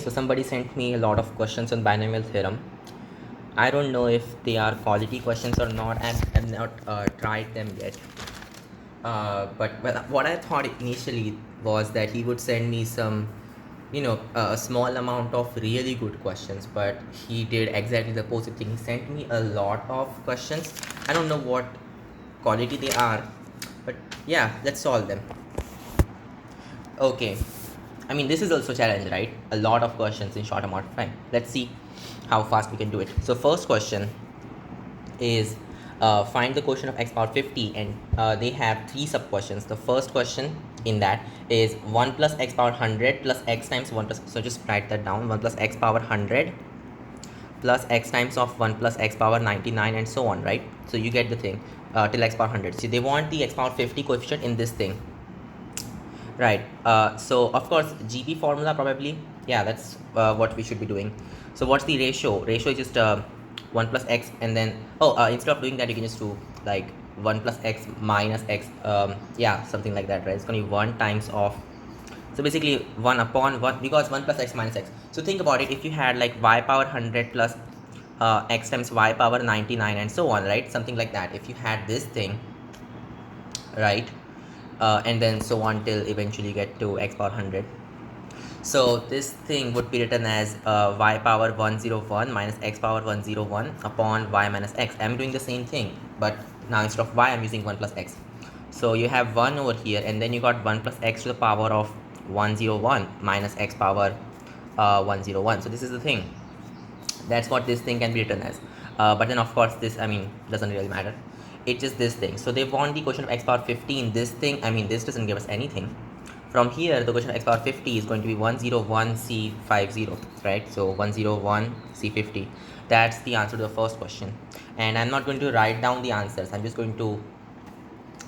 so somebody sent me a lot of questions on binomial theorem. I don't know if they are quality questions or not, and I've not tried them yet. But well, what I thought initially was that he would send me some, a small amount of really good questions, but he did exactly the opposite thing. He sent me a lot of questions. I don't know what quality they are, but yeah, let's solve them. Okay, I mean, this is also a challenge, right? A lot of questions in short amount of time. Let's see how fast we can do it. So first question is find the quotient of x power 50, and they have three sub questions. The first question in that is 1 plus x power 100 plus x times 1 plus, so just write that down, 1 plus x power 100 plus x times of 1 plus x power 99 and so on, right? So you get the thing till x power 100. So they want the x power 50 coefficient in this thing, right? So of course GP formula probably, yeah, that's what we should be doing. So what's the ratio? Ratio is just 1 plus x, and then instead of doing that you can just do like 1 plus x minus x, yeah, something like that, right? It's going to be 1 times of, so basically 1 upon 1, because 1 plus x minus x. So think about it, if you had like y power 100 plus x times y power 99 and so on, right? Something like that. If you had this thing, right, and then so on till eventually you get to x power 100. So this thing would be written as y power 101 minus x power 101 upon y minus x. I'm doing the same thing, but now instead of y I'm using 1 plus x. So you have 1 over here, and then you got 1 plus x to the power of 101 minus x power 101. So this is the thing. That's what this thing can be written as. But then of course this, I mean, doesn't really matter. It's just this thing. So they want the quotient of x power 15. This thing, I mean, this doesn't give us anything. From here, the quotient of x power 50 is going to be 101c50, right? So 101c50. That's the answer to the first question. And I'm not going to write down the answers. I'm just going to,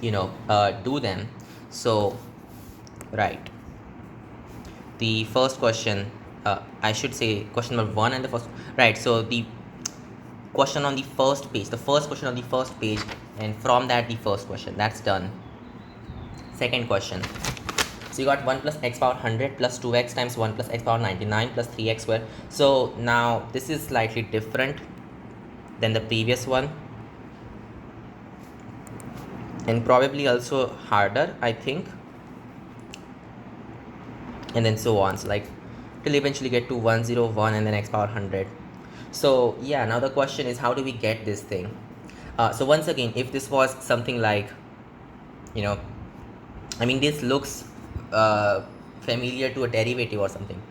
do them. So, right. The first question, I should say question number 1 and the first, right? So the question on the first page, the first question on the first page, and from that the first question, that's done. Second question. So you got 1 plus x power 100 plus 2x times 1 plus x power 99 plus 3x squared. So now this is slightly different than the previous one, and probably also harder, I think. And then so on, so like till eventually get to 101 and then x power 100. So yeah, now the question is, how do we get this thing? So once again, if this was something like, I mean, this looks familiar to a derivative or something.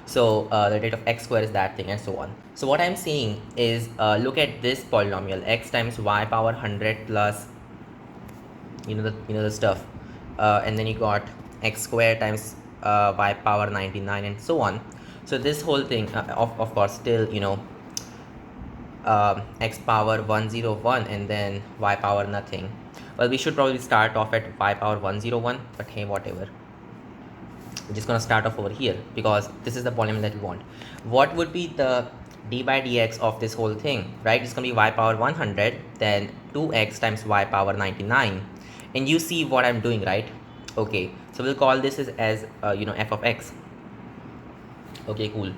So the rate of x square is that thing, and so on. So what I'm saying is, look at this polynomial, x times y power 100 plus the stuff, and then you got x square times y power 99 and so on. So this whole thing, of course, still x power 101 and then y power nothing. Well, we should probably start off at y power 101, but hey, whatever. We're just gonna start off over here because this is the polynomial that we want. What would be the d by dx of this whole thing, right? It's gonna be y power 100, then 2x times y power 99, and you see what I'm doing, right? Okay, so we'll call this as f of x. Okay, cool.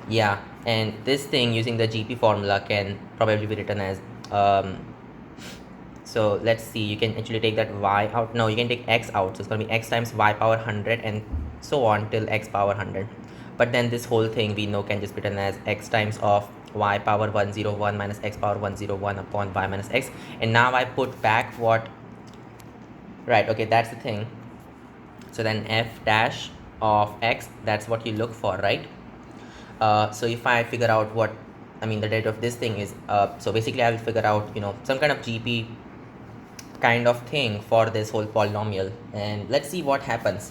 Yeah, and this thing using the GP formula can probably be written as so let's see, you can actually take that y out. No, you can take x out, so it's going to be x times y power 100 and so on till x power 100. But then this whole thing we know can just be written as x times of y power 101 minus x power 101 upon y minus x. And now I put back what, right, okay, that's the thing. So then f dash of x, that's what you look for, right? So if I figure out what, I mean, the derivative of this thing is, so basically I will figure out, some kind of GP kind of thing for this whole polynomial, and let's see what happens.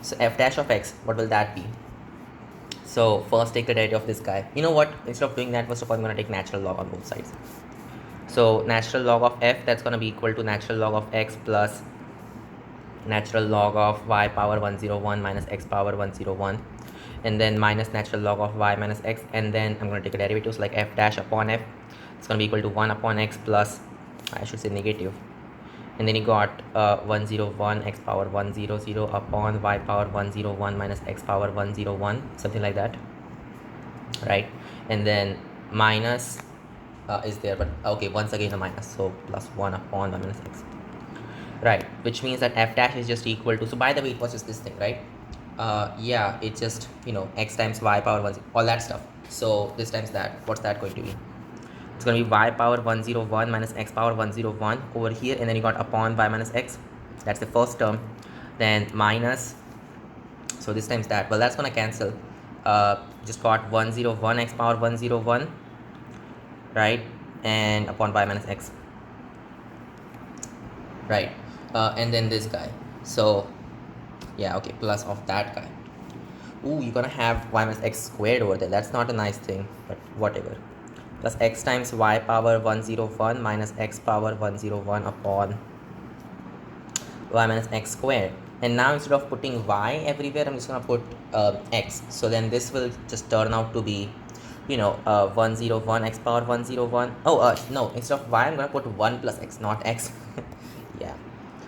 So f dash of x, what will that be? So first take the derivative of this guy. You know what, instead of doing that, first of all I'm going to take natural log on both sides. So natural log of f, that's going to be equal to natural log of x plus natural log of y power 101 minus x power 101, and then minus natural log of y minus x, and then I'm going to take a derivative, so like f dash upon f, it's going to be equal to 1 upon x plus, I should say negative and then you got 101 x power 100 upon y power 101 minus x power 101, something like that, right? And then minus is there, but okay, once again a minus, so plus 1 upon 1 minus x, right? Which means that f dash is just equal to, so by the way, it was just this thing, right? Yeah, it's just, x times y power 1, all that stuff. So this times that, what's that going to be? It's going to be y power 101 minus x power 101 over here, and then you got upon y minus x. That's the first term. Then minus, so this times that, well, that's going to cancel. Just got 101 x power 101, right? And upon y minus x, right? And then this guy. So yeah, okay, plus of that guy. Ooh, you're gonna have y minus x squared over there. That's not a nice thing, but whatever. Plus x times y power 101 minus x power 101 upon y minus x squared. And now instead of putting y everywhere, I'm just gonna put x. So then this will just turn out to be, 101 x power 101. Oh, no, instead of y, I'm gonna put 1 plus x, not x. Yeah.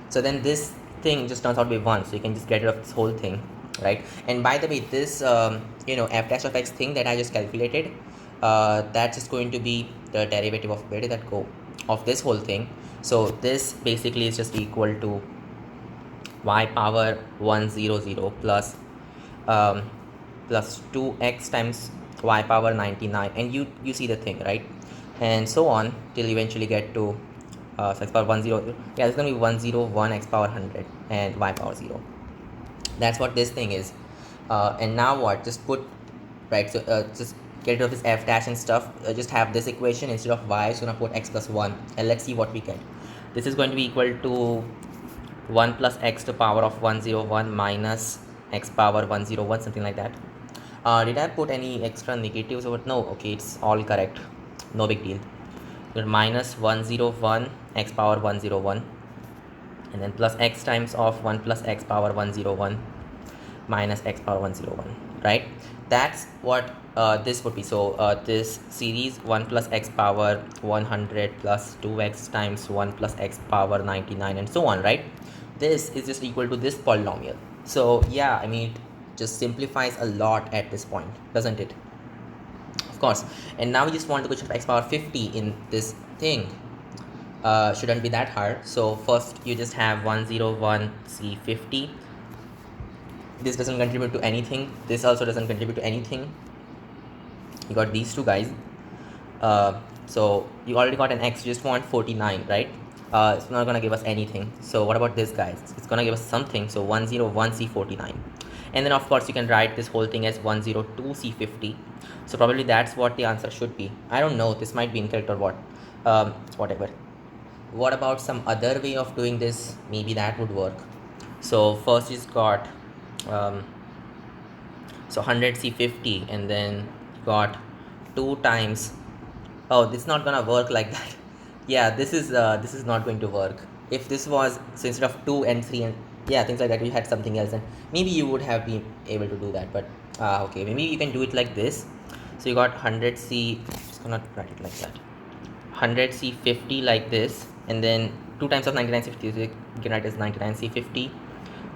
So then this thing just turns out to be 1. So you can just get rid of this whole thing, right? And by the way, this, f dash of x thing that I just calculated, that's just going to be the derivative of, where did that go, of this whole thing. So this basically is just equal to y power 100 plus plus 2x times y power 99, and you see the thing, right? And so on till you eventually get to so x power 10, yeah, it's going to be 101 x power 100 and y power 0. That's what this thing is. And now what, just put, right, so just get rid of this f dash and stuff, just have this equation instead of y, so I'm going to put x plus 1, and let's see what we get. This is going to be equal to 1 plus x to power of 101 minus x power 101, something like that. Did I put any extra negatives over? No, okay, it's all correct, no big deal. Minus 101 x power 101, and then plus x times of 1 plus x power 101 minus x power 101, right? That's what this would be. So this series 1 plus x power 100 plus 2x times 1 plus x power 99 and so on, right? This is just equal to this polynomial. So yeah, I mean, it just simplifies a lot at this point, doesn't it? Of course. And now we just want the question of x power 50 in this thing. Shouldn't be that hard. So first you just have 101c50. This doesn't contribute to anything. This also doesn't contribute to anything. You got these two guys. So you already got an x. You just want 49, right? It's not gonna give us anything. So what about this guy? It's gonna give us something. So 101c49. And then of course you can write this whole thing as 102c50. So probably that's what the answer should be. I don't know, this might be incorrect or what. Whatever. What about some other way of doing this? Maybe that would work. So first is got so 100c50, and then got 2 times, oh, this is not gonna work like that. Yeah, this is not going to work. If this was, so instead of 2 and 3 and yeah, things like that, you had something else, and maybe you would have been able to do that. But okay, maybe you can do it like this. So you got 100c, just gonna write it like that, 100c50 like this, and then 2 times of 99c50, so you can write as 99c50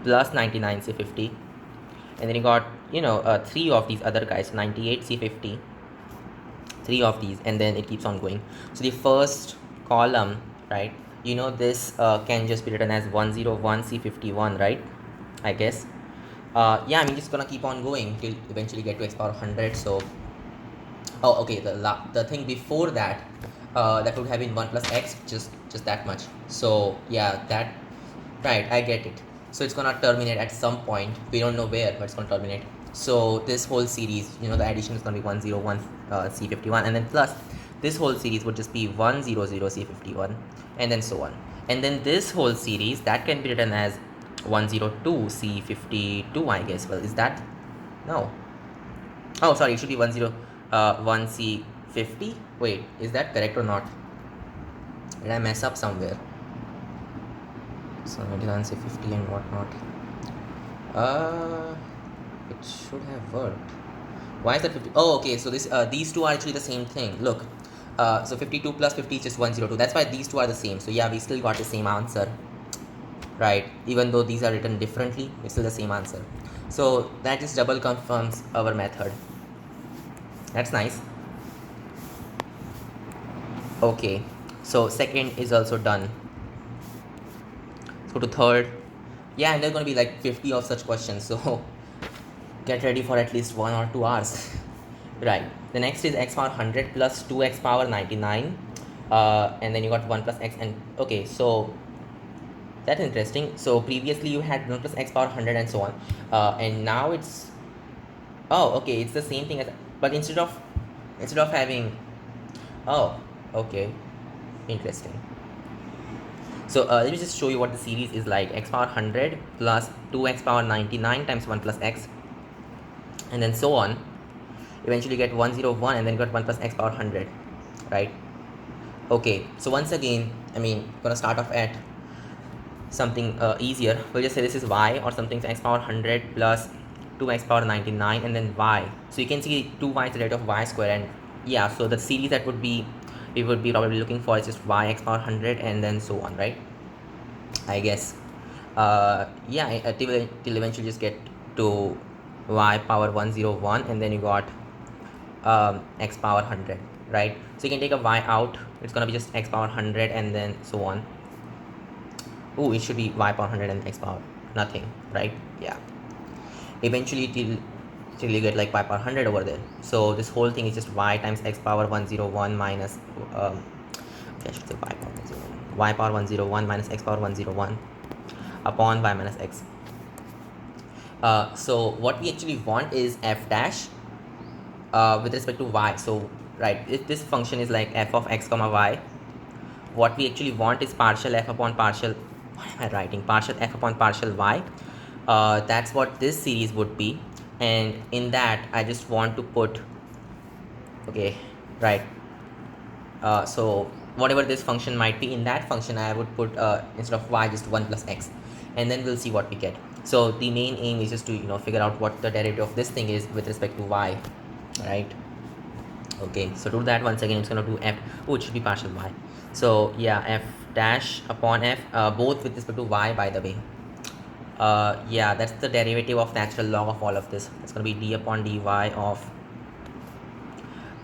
plus 99c50, and then you got 3 of these other guys, 98c50, 3 of these, and then it keeps on going. So the first column, right, this can just be written as 101c51, right, I guess. Yeah, I mean, just gonna keep on going till eventually get to x power 100. So oh, okay, the thing before that, that would have been 1 plus x, just that much. So yeah, that, right, I get it. So it's gonna terminate at some point, we don't know where, but it's gonna terminate. So this whole series, the addition is gonna be 101 c51, and then plus this whole series would just be 100 c51, and then so on. And then this whole series, that can be written as 102 c52, I guess. Well, is that, no, oh sorry, it should be 101 c50. Wait, is that correct or not? Did I mess up somewhere? So 99 c50 and whatnot. It should have worked. Why is that 50? Oh, okay, so this these two are actually the same thing. Look, So 52 plus 50 is just 102. That's why these two are the same. So yeah, we still got the same answer, right? Even though these are written differently, it's still the same answer. So that just double confirms our method. That's nice. Okay, so second is also done. Let's go to third. Yeah, and there's gonna be like 50 of such questions. So get ready for at least 1 or 2 hours. Right. The next is x power 100 plus 2x power 99. And then you got 1 plus x. And okay, so that's interesting. So previously you had 1 plus x power 100 and so on. And now it's, oh, okay, it's the same thing as, but instead of having, oh, okay, interesting. So let me just show you what the series is like. X power 100 plus 2x power 99 times 1 plus x, and then so on. Eventually get 101, and then got 1 plus x power 100, right? Okay, so once again, I mean, gonna start off at something easier. We'll just say this is y or something, so x power 100 plus 2x power 99 and then y. So you can see 2y is the rate of y square, and yeah, so the series that we would be probably looking for is just y x power 100 and then so on, right? I guess. Yeah, till eventually just get to y power 101, and then you got x power 100, right? So you can take a y out, it's gonna be just x power 100 and then so on. Oh, it should be y power 100 and x power nothing, right? Yeah, eventually till you get like y power 100 over there. So this whole thing is just y times x power 101 minus okay, I should say y power 101, y power 101 minus x power 101 upon y minus x. So what we actually want is f dash with respect to y. So right, if this function is like f of x comma y, what we actually want is partial f upon partial, what am I writing, partial f upon partial y. That's what this series would be, and in that I just want to put, okay, right, so whatever this function might be, in that function I would put instead of y just 1 plus x, and then we'll see what we get. So the main aim is just to figure out what the derivative of this thing is with respect to y, right? Okay, so to do that, once again it's going to do f, oh, it should be partial y. So yeah, f dash upon f, both with respect to y, by the way. Yeah, that's the derivative of natural log of all of this. It's going to be d upon dy of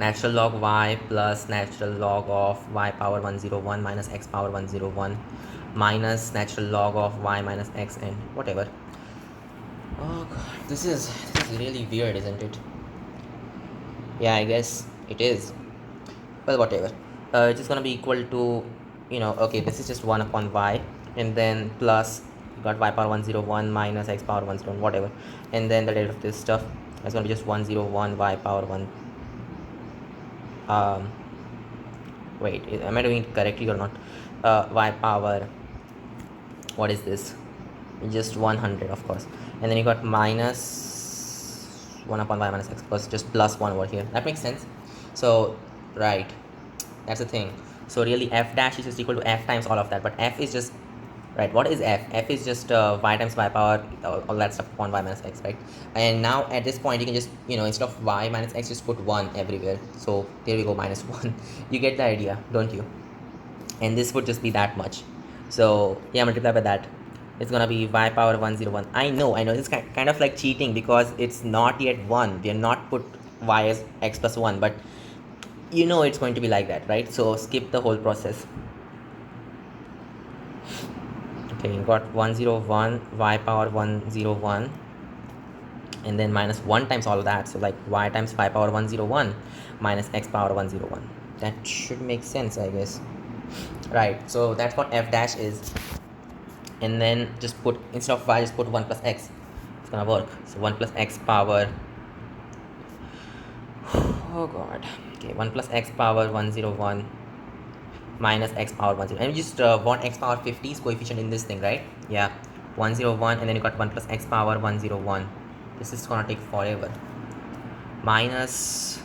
natural log y plus natural log of y power 101 minus x power 101 minus natural log of y minus x and whatever. Oh god, this is really weird, isn't it? Yeah, I guess it is. Well, whatever. It's just gonna be equal to, okay, this is just 1 upon y, and then plus you got y power 101 minus x power 101, whatever, and then the derivative of this stuff is gonna be just 101 y power 1. Wait, am I doing it correctly or not? Y power, what is this? Just 100, of course, and then you got minus 1 upon y minus x, because just plus 1 over here. That makes sense. So right, that's the thing. So really f dash is just equal to f times all of that, but f is just, right, what is f? F is just y times y power, all that stuff upon y minus x, right? And now at this point you can just, instead of y minus x, just put 1 everywhere. So there we go, minus 1. You get the idea, don't you? And this would just be that much. So yeah, multiply by that, it's gonna be y power 101. I know it's kind of like cheating, because it's not yet 1. We have not put y as x plus 1, but it's going to be like that, right? So skip the whole process. Okay, you got 101 y power 101, and then minus 1 times all of that, so like y times y power 101 minus x power 101. That should make sense, I guess, right? So that's what f dash is, and then just put, instead of y, just put 1 plus x. It's gonna work. So 1 plus x power, oh god, okay, 1 plus x power 101 minus x power 10, and we just want x power 50's coefficient in this thing, right? Yeah, 101, and then you got 1 plus x power 101. This is gonna take forever. Minus,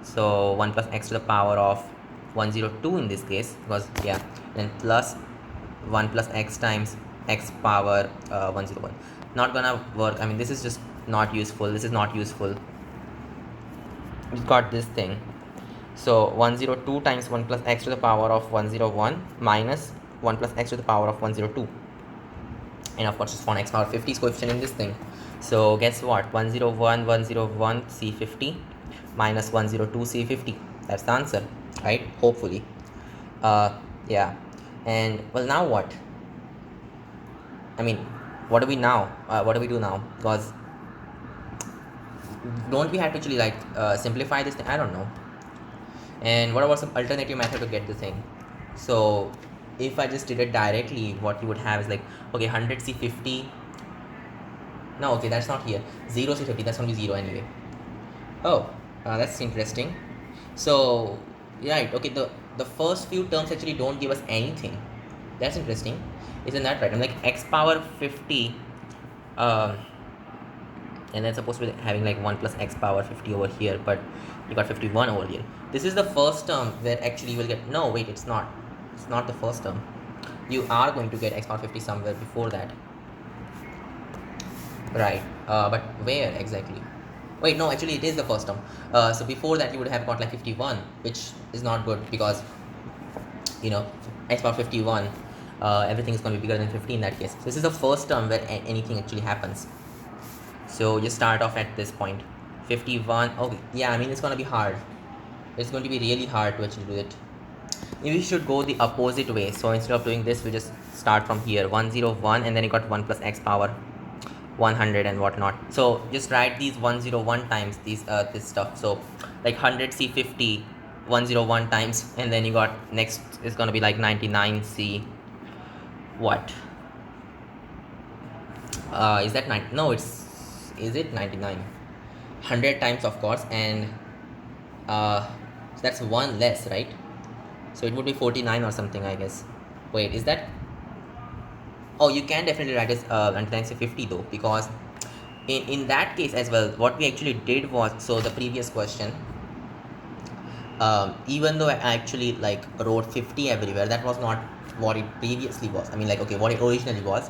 so 1 plus x to the power of 102 in this case, because yeah, then plus 1 plus x times x power 101. Not gonna work. I mean, this is just not useful. This is not useful. We've got this thing. So 102 times 1 plus x to the power of 101 minus 1 plus x to the power of 102, and of course just found x power 50 is coefficient in this thing. So guess what, 101 101 c50 minus 102 c50, that's the answer, right? Hopefully. Yeah. And well, now what? I mean, what do we now? What do we do now? Because don't we have to actually like simplify this thing? I don't know. And what about some alternative method to get the thing? So if I just did it directly, what you would have is like, okay, 100c50. No, okay, that's not here. 0c50, that's gonna be 0 anyway. Oh, that's interesting. So right, okay, the first few terms actually don't give us anything. That's interesting, isn't that right? I'm like x power 50, um, and then supposed to be having like 1 plus x power 50 over here, but you got 51 over here. This is the first term where actually you will get, no wait, it's not the first term. You are going to get x power 50 somewhere before that, right? But where exactly? Wait, no, actually it is the first term. So before that you would have got like 51, which is not good, because you know, x power 51, everything is going to be bigger than 50 in that case. So this is the first term where anything actually happens. So you start off at this point, 51. Oh yeah, I mean it's going to be hard. It's going to be really hard to actually do it. Maybe we should go the opposite way. So instead of doing this, we just start from here, 101, and then you got 1 plus x power 100 and whatnot. So just write these 101 times these this stuff. So like 100c50 101 times, and then you got next is gonna be like 99c what, is that 9? No, it's, is it 99? 100 times of course, and so that's one less, right? So it would be 49 or something, I guess. Wait, is that, oh, you can definitely write as 99c50 though, because in that case as well, what we actually did was, so the previous question, even though I actually like wrote 50 everywhere, that was not what it previously was. I mean, like, okay, what it originally was.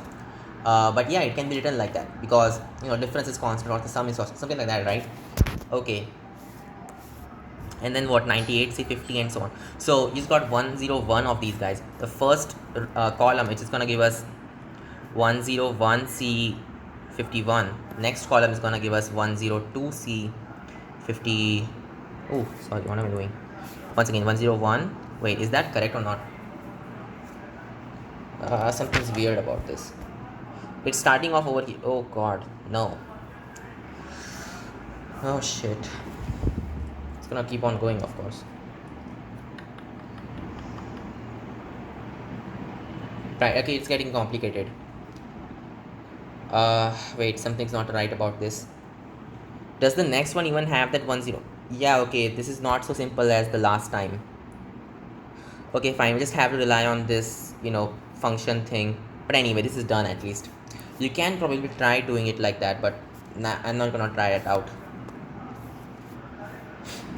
But yeah, it can be written like that, because you know, difference is constant or the sum is constant, something like that, right? Okay. And then what, 98c50 and so on. So you just got 101 of these guys. The first column, which is gonna give us 101c51. Next column is gonna give us 102c50. Oh, sorry, what am I doing? Once again, 101. Wait, is that correct or not? Something's weird about this. It's starting off over here. Oh god, no. Oh shit. It's gonna keep on going, of course. Right, okay, it's getting complicated. Wait, something's not right about this. Does the next one even have that 10? Yeah, okay, this is not so simple as the last time. Okay, fine, we just have to rely on this, you know, function thing. But anyway, this is done at least. You can probably try doing it like that, but nah, I'm not gonna try it out.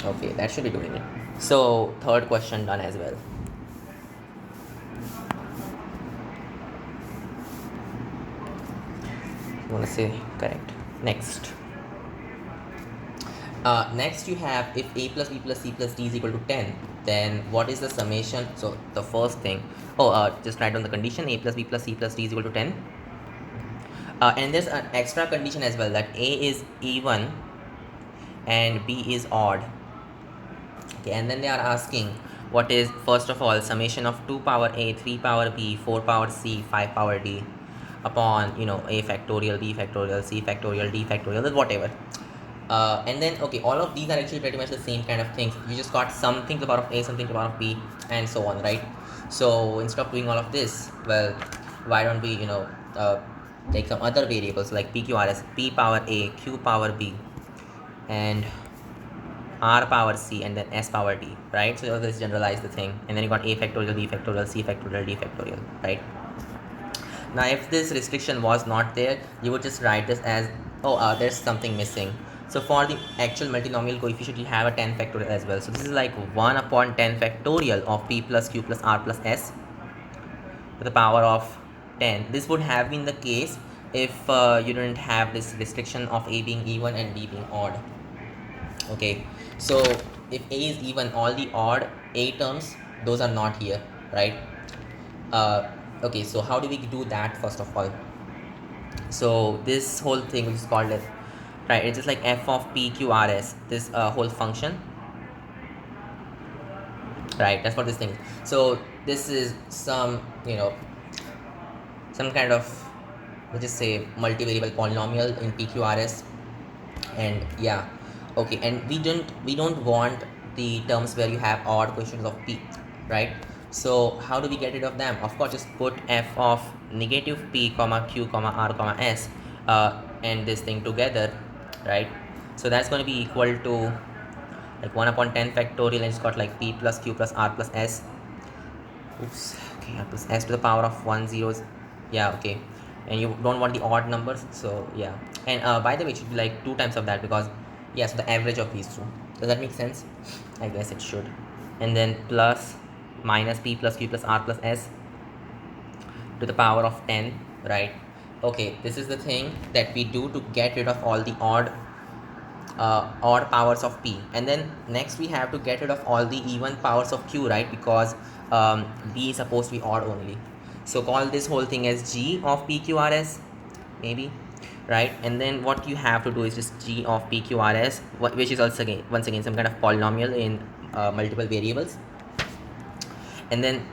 Okay, that should be doing it. So third question done as well. You wanna say correct. Next. Next you have, if a plus b plus c plus d is equal to 10, then what is the summation? So the first thing, just write down the condition, a plus b plus c plus d is equal to 10. And there's an extra condition as well, that a is even and b is odd. Okay, and then they are asking, what is, first of all, summation of 2 power a, 3 power b, 4 power c, 5 power d upon, you know, a factorial, b factorial, c factorial, d factorial, whatever. And then, okay, all of these are actually pretty much the same kind of things. You just got something to the power of a, something to the power of b, and so on, right? So instead of doing all of this, well, why don't we, you know, take some other variables like pqrs, p power a, q power b, and r power c, and then s power d, right? So let's generalize the thing, and then you got a factorial, b factorial, c factorial, d factorial, right? Now if this restriction was not there, you would just write this as, there's something missing. So for the actual multinomial coefficient, you have a 10 factorial as well. So this is like 1 upon 10 factorial of p plus q plus r plus s to the power of 10. This would have been the case if you didn't have this restriction of a being even and b being odd. Okay, so if A is even, all the odd A terms, those are not here, right? Okay, so how do we do that first of all? So this whole thing which is called as, right, it's just like f of p q r s, this whole function, right? That's what this thing is. So this is some, some kind of, let's just say, multivariable polynomial in pqrs. And yeah, okay, and we don't want the terms where you have odd quotients of p, right? So how do we get rid of them? Of course, just put f of negative p comma q comma r comma s and this thing together, right? So that's going to be equal to like 1 upon 10 factorial, and it's got like p plus q plus r plus s. Oops, okay, r plus s to the power of 1 zeros. Yeah, okay, and you don't want the odd numbers, so yeah. And by the way, it should be like 2 times of that, because yeah, so the average of these two. Does that make sense? I guess it should. And then plus minus p plus q plus r plus s to the power of 10, right? Okay, this is the thing that we do to get rid of all the odd powers of p. And then next we have to get rid of all the even powers of q, right? Because b is supposed to be odd only. So call this whole thing as g of pqrs, maybe, right? And then what you have to do is just g of pqrs, which is also again, once again, some kind of polynomial in multiple variables. And then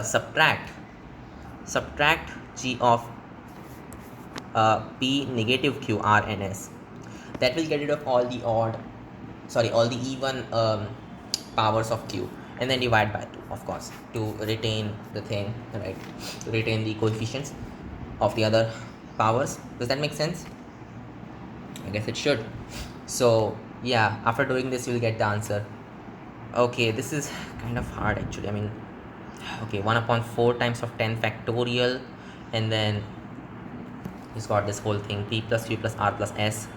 subtract g of p negative q r and s. That will get rid of all the all the even powers of q, and then divide by 2, of course, to retain the thing, right? To retain the coefficients of the other powers. Does that make sense? I guess it should. So yeah, after doing this, you'll get the answer. Okay, this is kind of hard actually. I mean, okay, 1 upon 4 times of 10 factorial, and then it's got this whole thing, p plus q plus r plus s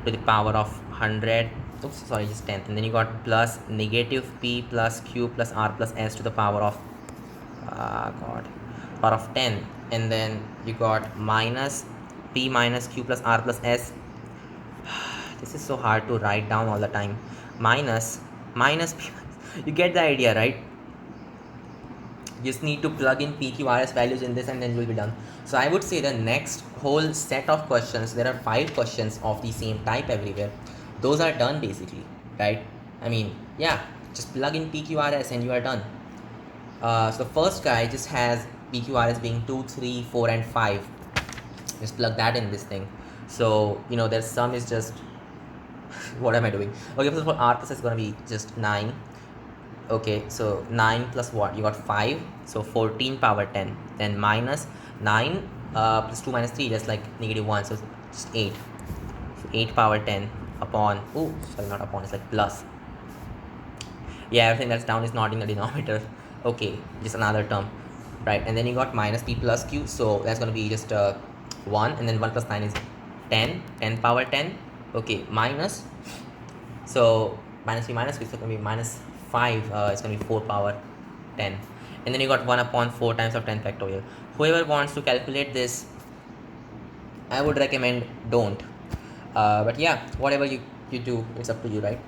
to the power of 100. Oops, sorry, just 10. And then you got plus negative p plus q plus r plus s to the power of power of 10. And then you got minus p minus q plus r plus s. This is so hard to write down all the time. Minus p. You get the idea, right? You just need to plug in pqrs values in this, and then you'll be done. So I would say the next whole set of questions, there are 5 questions of the same type everywhere, those are done basically, right? I mean, yeah, just plug in pqrs and you are done. So the first guy just has pqrs being 2, 3, 4 and 5. Just plug that in this thing. So their sum is just what am I doing? Okay, first of all, r plus is going to be just 9. Okay, so 9 plus what? You got 5, so 14 power 10. Then minus 9 plus 2 minus 3, that's like negative 1, so just 8. So 8 power 10 upon, oh, sorry, not upon, it's like plus. Yeah, everything that's down is not in the denominator. Okay, just another term, right? And then you got minus p plus q, so that's going to be just 1, and then 1 plus 9 is 10, 10 power 10. Okay, minus, so minus p minus q, so it's going to be minus 5, it's going to be 4 power 10. And then you got 1 upon 4 times of 10 factorial. Whoever wants to calculate this, I would recommend don't. But yeah, whatever you do, it's up to you, right?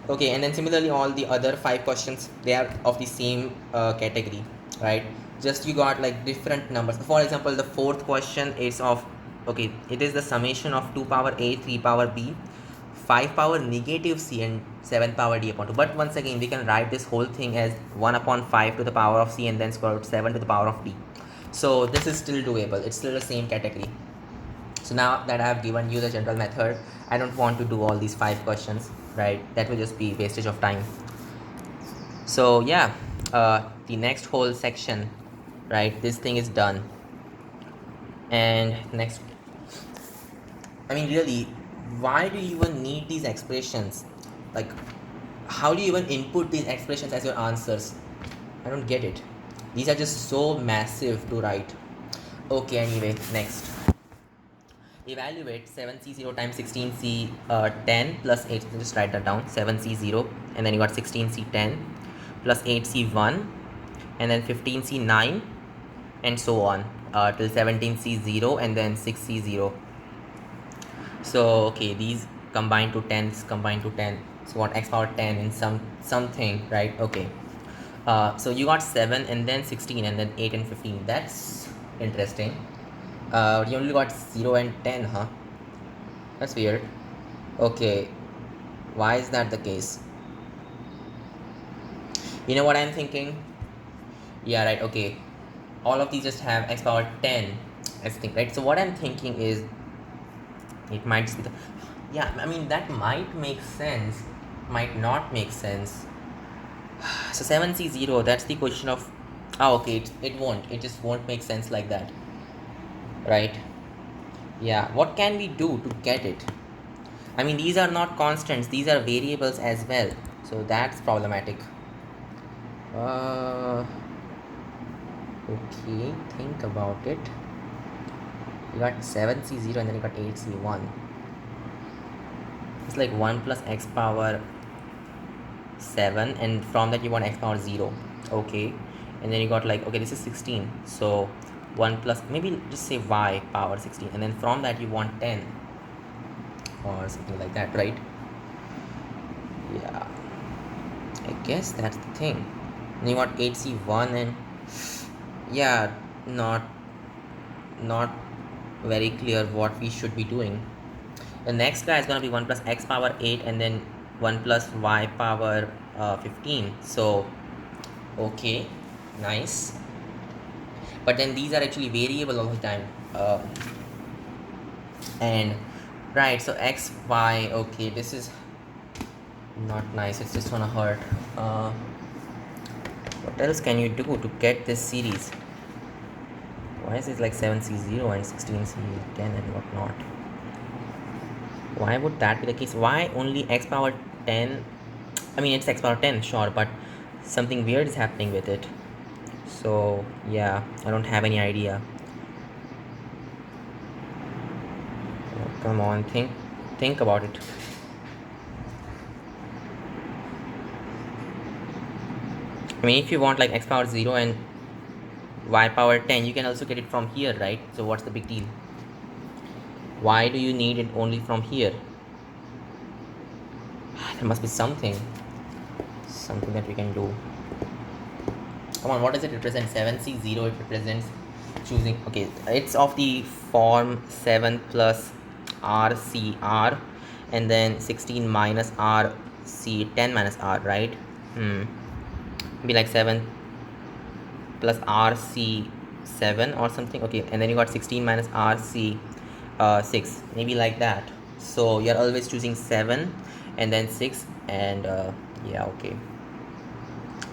Okay, and then similarly all the other 5 questions, they are of the same category, right? Just you got like different numbers. For example, the 4th question is of, okay, it is the summation of 2 power a, 3 power b, 5 power negative c, and 7 power d upon 2. But once again, we can write this whole thing as 1 upon 5 to the power of c, and then square root 7 to the power of d. So this is still doable. It's still the same category. So now that I have given you the general method, I don't want to do all these 5 questions, right? That will just be wastage of time. So yeah, the next whole section, right? This thing is done. And next, I mean, really, why do you even need these expressions? Like, how do you even input these expressions as your answers? I don't get it. These are just so massive to write. Okay, anyway, next. Evaluate 7c0 times 16c10 plus 8. Just write that down. 7c0, and then you got 16c10 plus 8c1, and then 15c9, and so on till 17c0, and then 6c0. So okay, these combined to 10, combined to 10, so what, x power 10 in something, right? Okay. So you got 7 and then 16 and then 8 and 15. That's interesting. You only got 0 and 10, huh? That's weird. Okay, why is that the case? You know what I'm thinking? Yeah, right, okay. All of these just have x power 10 as thing, right? So what I'm thinking is it might just be the, yeah, I mean that might make sense, might not make sense. So 7c0, that's the question of, okay, it just won't make sense like that, right? Yeah, what can we do to get it? I mean, these are not constants, these are variables as well, so that's problematic. Okay, think about it. You got 7c0 and then you got 8c1. It's like 1 plus x power 7, and from that you want x power 0. Okay, and then you got like, okay, this is 16, so 1 plus, maybe just say y power 16, and then from that you want 10 or something like that, right? Yeah, I guess that's the thing. And you got 8c1, and yeah, not very clear what we should be doing. The next guy is going to be 1 plus x power 8 and then 1 plus y power 15. So okay, nice, but then these are actually variable all the time, and right, so x, y, okay, this is not nice, it's just gonna hurt. What else can you do to get this series? Why is it like 7c0 and 16c10 and whatnot? Why would that be the case? Why only x power 10? I mean, it's x power 10, sure, but something weird is happening with it. So yeah, I don't have any idea. Oh, come on, think about it. I mean, if you want like x power 0 and y power 10, you can also get it from here, right? So what's the big deal? Why do you need it only from here? There must be something that we can do. Come on, what does it represent? 7c0, it represents choosing, okay, it's of the form 7 plus rcr and then 16 minus rc 10 minus r, right? Be like 7 plus rc 7 or something. Okay, and then you got 16 minus rc 6, maybe like that. So you're always choosing 7 and then 6, and yeah, okay.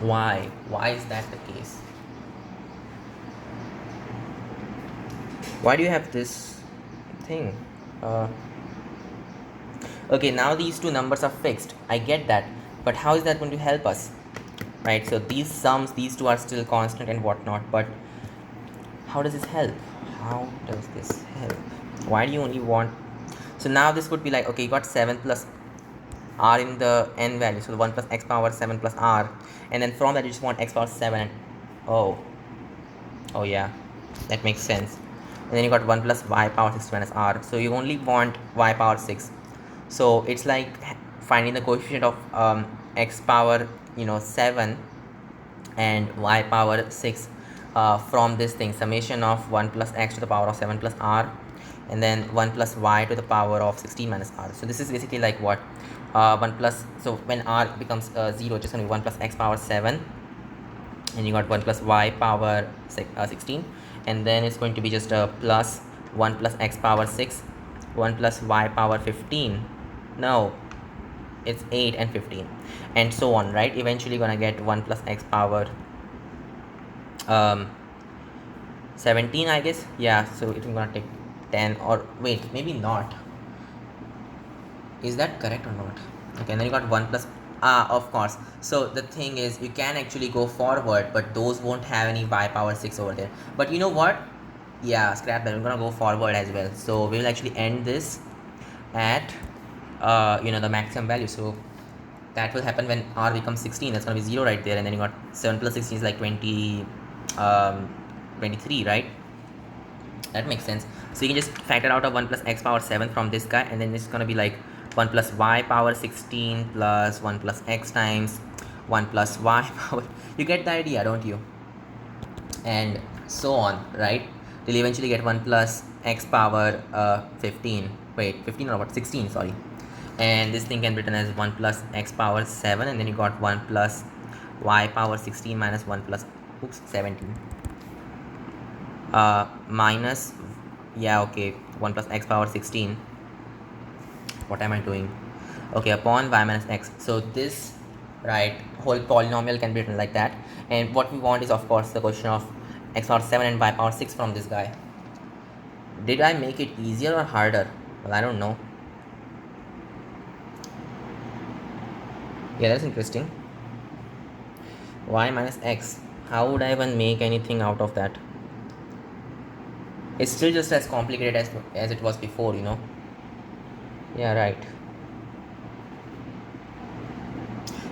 Why is that the case? Why do you have this thing? Okay, now these two numbers are fixed, I get that, but how is that going to help us, right? So these sums, these two are still constant and whatnot, but how does this help? Why do you only want, so now this would be like, okay, you got 7 plus r in the n value, so 1 plus x power 7 plus r, and then from that you just want x power 7, and oh yeah, that makes sense. And then you got 1 plus y power 6 minus r, so you only want y power 6. So it's like finding the coefficient of x power 7 and y power 6 from this thing, summation of 1 plus x to the power of 7 plus r and then 1 plus y to the power of 16 minus r. So this is basically like what, 1 plus, so when r becomes 0, it's just going to be 1 plus x power 7 and you got 1 plus y power 16, and then it's going to be just a plus 1 plus x power 6, 1 plus y power 15, no, it's 8 and 15, and so on, right? Eventually gonna get 1 plus x power 17, I guess. Yeah, so it's gonna take 10, or wait, maybe not. Is that correct or not? Okay, and then you got 1 plus, of course. So the thing is, you can actually go forward, but those won't have any y power 6 over there. But you know what? Yeah, scrap that. We're gonna go forward as well. So we will actually end this at the maximum value. So that will happen when r becomes 16. That's gonna be 0 right there, and then you got 7 plus 16 is like 23, right? That makes sense. So you can just factor out of 1 plus x power 7 from this guy, and then it's gonna be like 1 plus y power 16 plus 1 plus x times 1 plus y power. You get the idea, don't you? And so on, right? Till you eventually get 1 plus x power 15. Wait, 15 or what? 16, sorry. And this thing can be written as 1 plus x power 7, and then you got 1 plus y power 16 minus 1 plus, oops, 17. Minus, yeah, okay, 1 plus x power 16. What am I doing? Okay, upon y minus x. So this, right, whole polynomial can be written like that. And what we want is, of course, the question of x power 7 and y power 6 from this guy. Did I make it easier or harder? Well, I don't know. Yeah, that's interesting. Y minus x. How would I even make anything out of that? It's still just as complicated as it was before, you know. Yeah, right.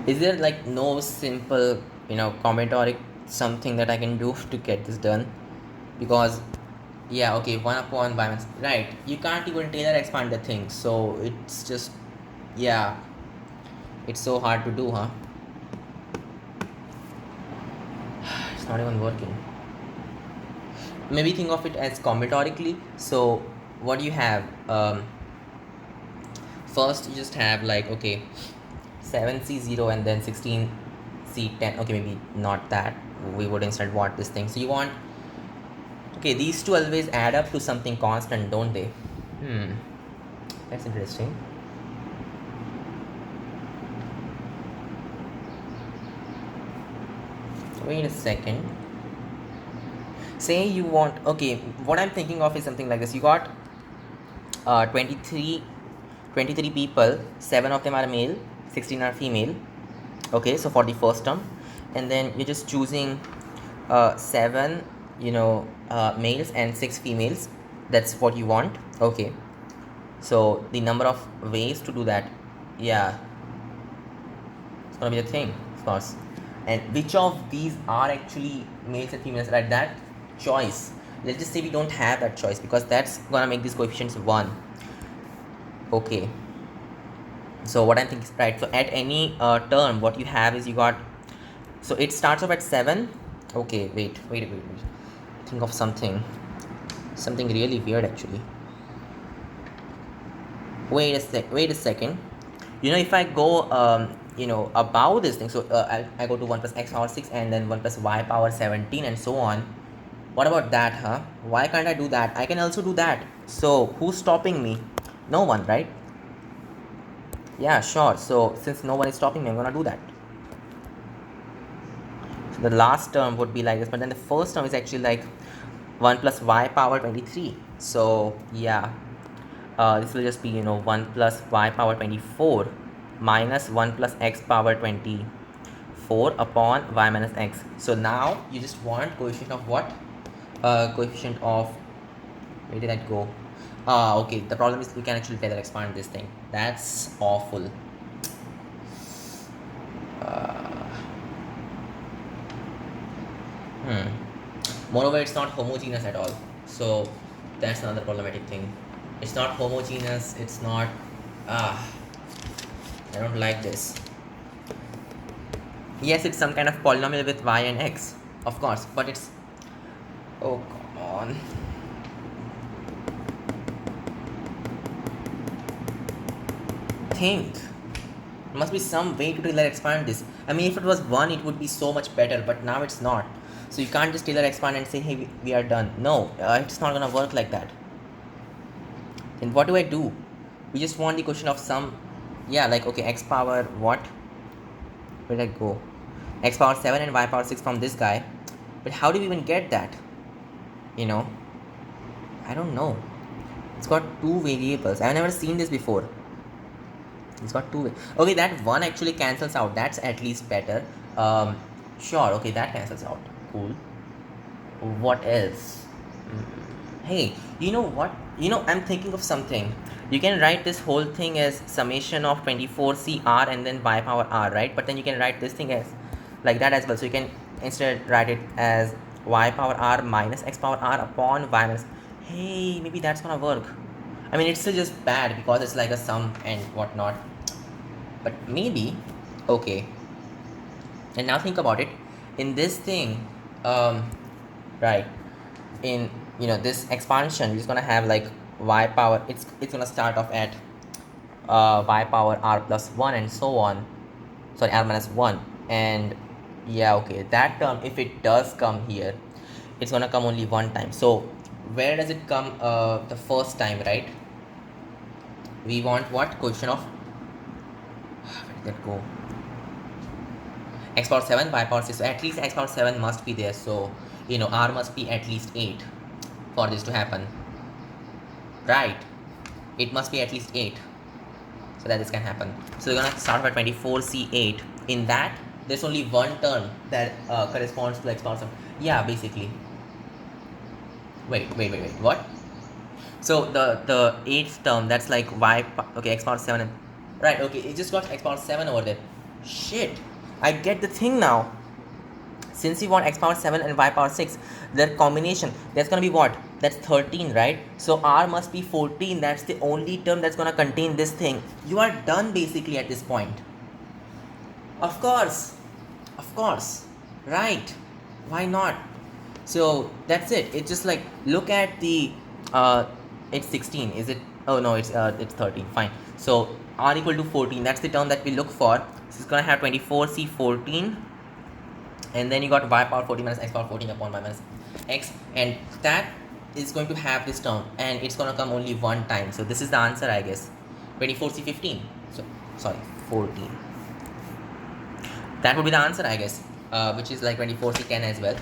Is there like no simple, combinatoric something that I can do to get this done? Because, yeah, okay, 1 upon y minus, right, you can't even Taylor expand the thing, so it's just, yeah, it's so hard to do, huh? It's not even working. Maybe think of it as combinatorically. So what do you have? First you just have like, okay, 7c0 and then 16c10. Okay, maybe not that, we would instead want this thing. So you want, okay, these two always add up to something constant, don't they? That's interesting. Wait a second. Say you want, okay, what I'm thinking of is something like this. You got 23 people, 7 of them are male, 16 are female. Okay, so for the first term, and then you're just choosing 7 males and 6 females. That's what you want. Okay, so the number of ways to do that, yeah, it's gonna be the thing, of course. And which of these are actually males and females, right? That choice, let's just say we don't have that choice, because that's gonna make these coefficients 1. Okay, so what I'm thinking is, right, so at any term, what you have is, you got, so it starts off at 7. Okay, wait, think of something really weird actually. Wait a second. If I go above this thing, so I go to 1 plus x power 6 and then 1 plus y power 17 and so on. What about that, huh? Why can't I do that? I can also do that. So who's stopping me? No one, right? Yeah, sure. So since no one is stopping me, I'm gonna do that. So the last term would be like this, but then the first term is actually like 1 plus y power 23. So yeah, this will just be 1 plus y power 24 minus 1 plus x power 24 upon y minus x. So now you just want coefficient of what? Coefficient of, where did that go? Okay, the problem is we can actually Taylor expand this thing. That's awful. Moreover, it's not homogeneous at all, so that's another problematic thing. It's not homogeneous, it's not, I don't like this. Yes, it's some kind of polynomial with y and x, of course, but it's, oh come on. Think, there must be some way to Taylor expand this. I mean, if it was 1, it would be so much better, but now it's not. So you can't just Taylor expand and say, hey, we are done. No, it's not gonna work like that. Then what do I do? We just want the question of some, yeah, like, okay, x power what? Where did I go? X power 7 and y power 6 from this guy. But how do we even get that? I don't know. It's got 2 variables. I've never seen this before. It's got 2. Okay, that 1 actually cancels out. That's at least better. Sure, okay, that cancels out. Cool. What else? Hey, you know what? I'm thinking of something. You can write this whole thing as summation of 24cr and then y power r, right? But then you can write this thing as like that as well. So you can instead write it as y power r minus x power r upon y minus. Hey, maybe that's gonna work. I mean, it's still just bad because it's like a sum and whatnot. But maybe, okay. And now think about it. In this thing, right, in this expansion, it's gonna have like y power. It's gonna start off at y power r plus 1 and so on. Sorry, r minus 1. And yeah, okay, that term, if it does come here, it's gonna come only one time. So where does it come the first time, right? We want what? Coefficient of, where did that go? X power 7, y power 6. So at least x power 7 must be there. So r must be at least 8 for this to happen, right? It must be at least 8 so that this can happen. So we're gonna start by 24c8. In that, there's only one term that corresponds to x power 7. Yeah, basically. Wait. What? So the 8th term, that's like okay, x power 7. Right, okay, it just got x power 7 over there. Shit, I get the thing now. Since we want x power 7 and y power 6, their combination, that's gonna be what? That's 13, right? So r must be 14. That's the only term that's gonna contain this thing. You are done basically at this point. Of course, right? Why not? So that's it. It's just like, look at the it's 16. Is it? Oh no, it's 13. Fine. So r equal to 14. That's the term that we look for. So it's gonna have 24c14. And then you got y power 14 minus x power 14 upon y minus x, and that is going to have this term, and it's going to come only one time. So this is the answer, I guess. 24c15. So sorry, 14. That would be the answer, I guess, which is like 24c10 as well.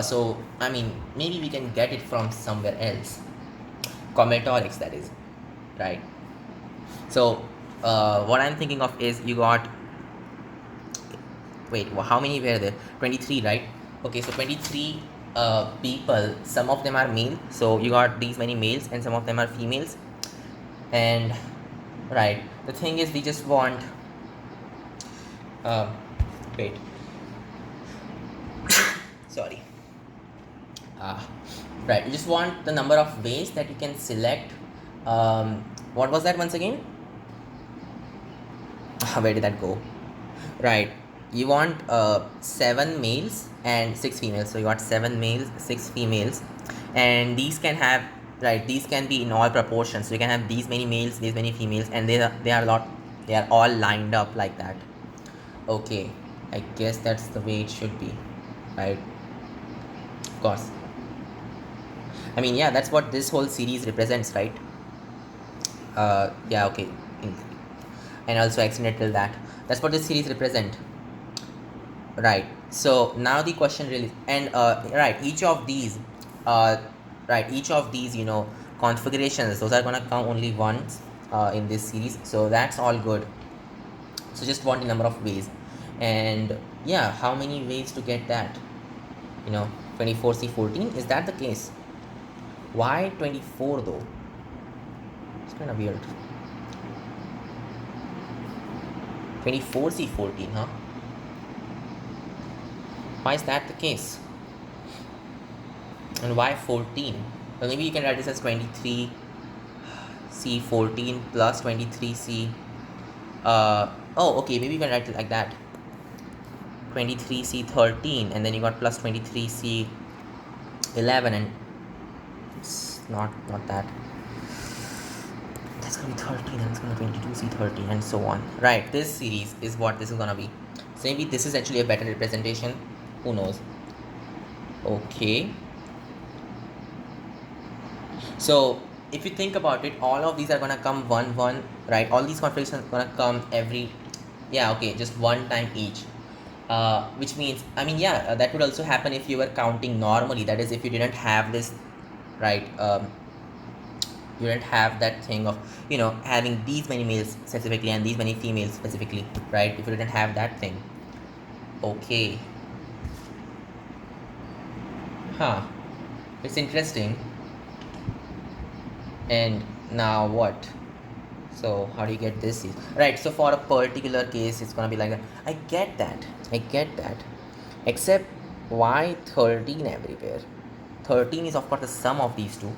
So I mean, maybe we can get it from somewhere else. Combinatorics, that is, right? So what I'm thinking of is, you got, wait, how many were there? 23, right? Okay, so 23 people, some of them are male, so you got these many males, and some of them are females. And right, the thing is, we just want wait sorry right, you just want the number of ways that you can select. What was that once again? Where did that go? Right, you want 7 males and 6 females. So you got 7 males, 6 females, and these can have, right, these can be in all proportions. So you can have these many males, these many females, and they are all lined up like that. Okay, I guess that's the way it should be, right? Of course. I mean, yeah, that's what this whole series represents, right? Yeah, okay, and also extended till that. That's what this series represent, right? So now the question really, and right, each of these configurations, those are gonna come only once in this series. So that's all good. So just want the number of ways, and yeah, how many ways to get that? 24c14, is that the case? Why 24 though? It's kind of weird. 24c14, huh? Why is that the case? And why 14? Well, maybe you can write this as 23c14 plus 23c. Oh, okay, maybe you can write it like that. 23c13, and then you got plus 23c11, and it's not that. That's gonna be 13, and it's gonna be 22c13, and so on. Right, this series is what this is gonna be. So maybe this is actually a better representation. Who knows? Okay. So if you think about it, all of these are gonna come one, right? All these configurations are gonna come just one time each. Which means, I mean, that would also happen if you were counting normally. That is, if you didn't have this, right? You didn't have that thing of having these many males specifically and these many females specifically, right? If you didn't have that thing. Okay. It's interesting. And now what? So how do you get this? Right, so for a particular case, it's gonna be like that. I get that. Except, why 13 everywhere? 13 is of course the sum of these two.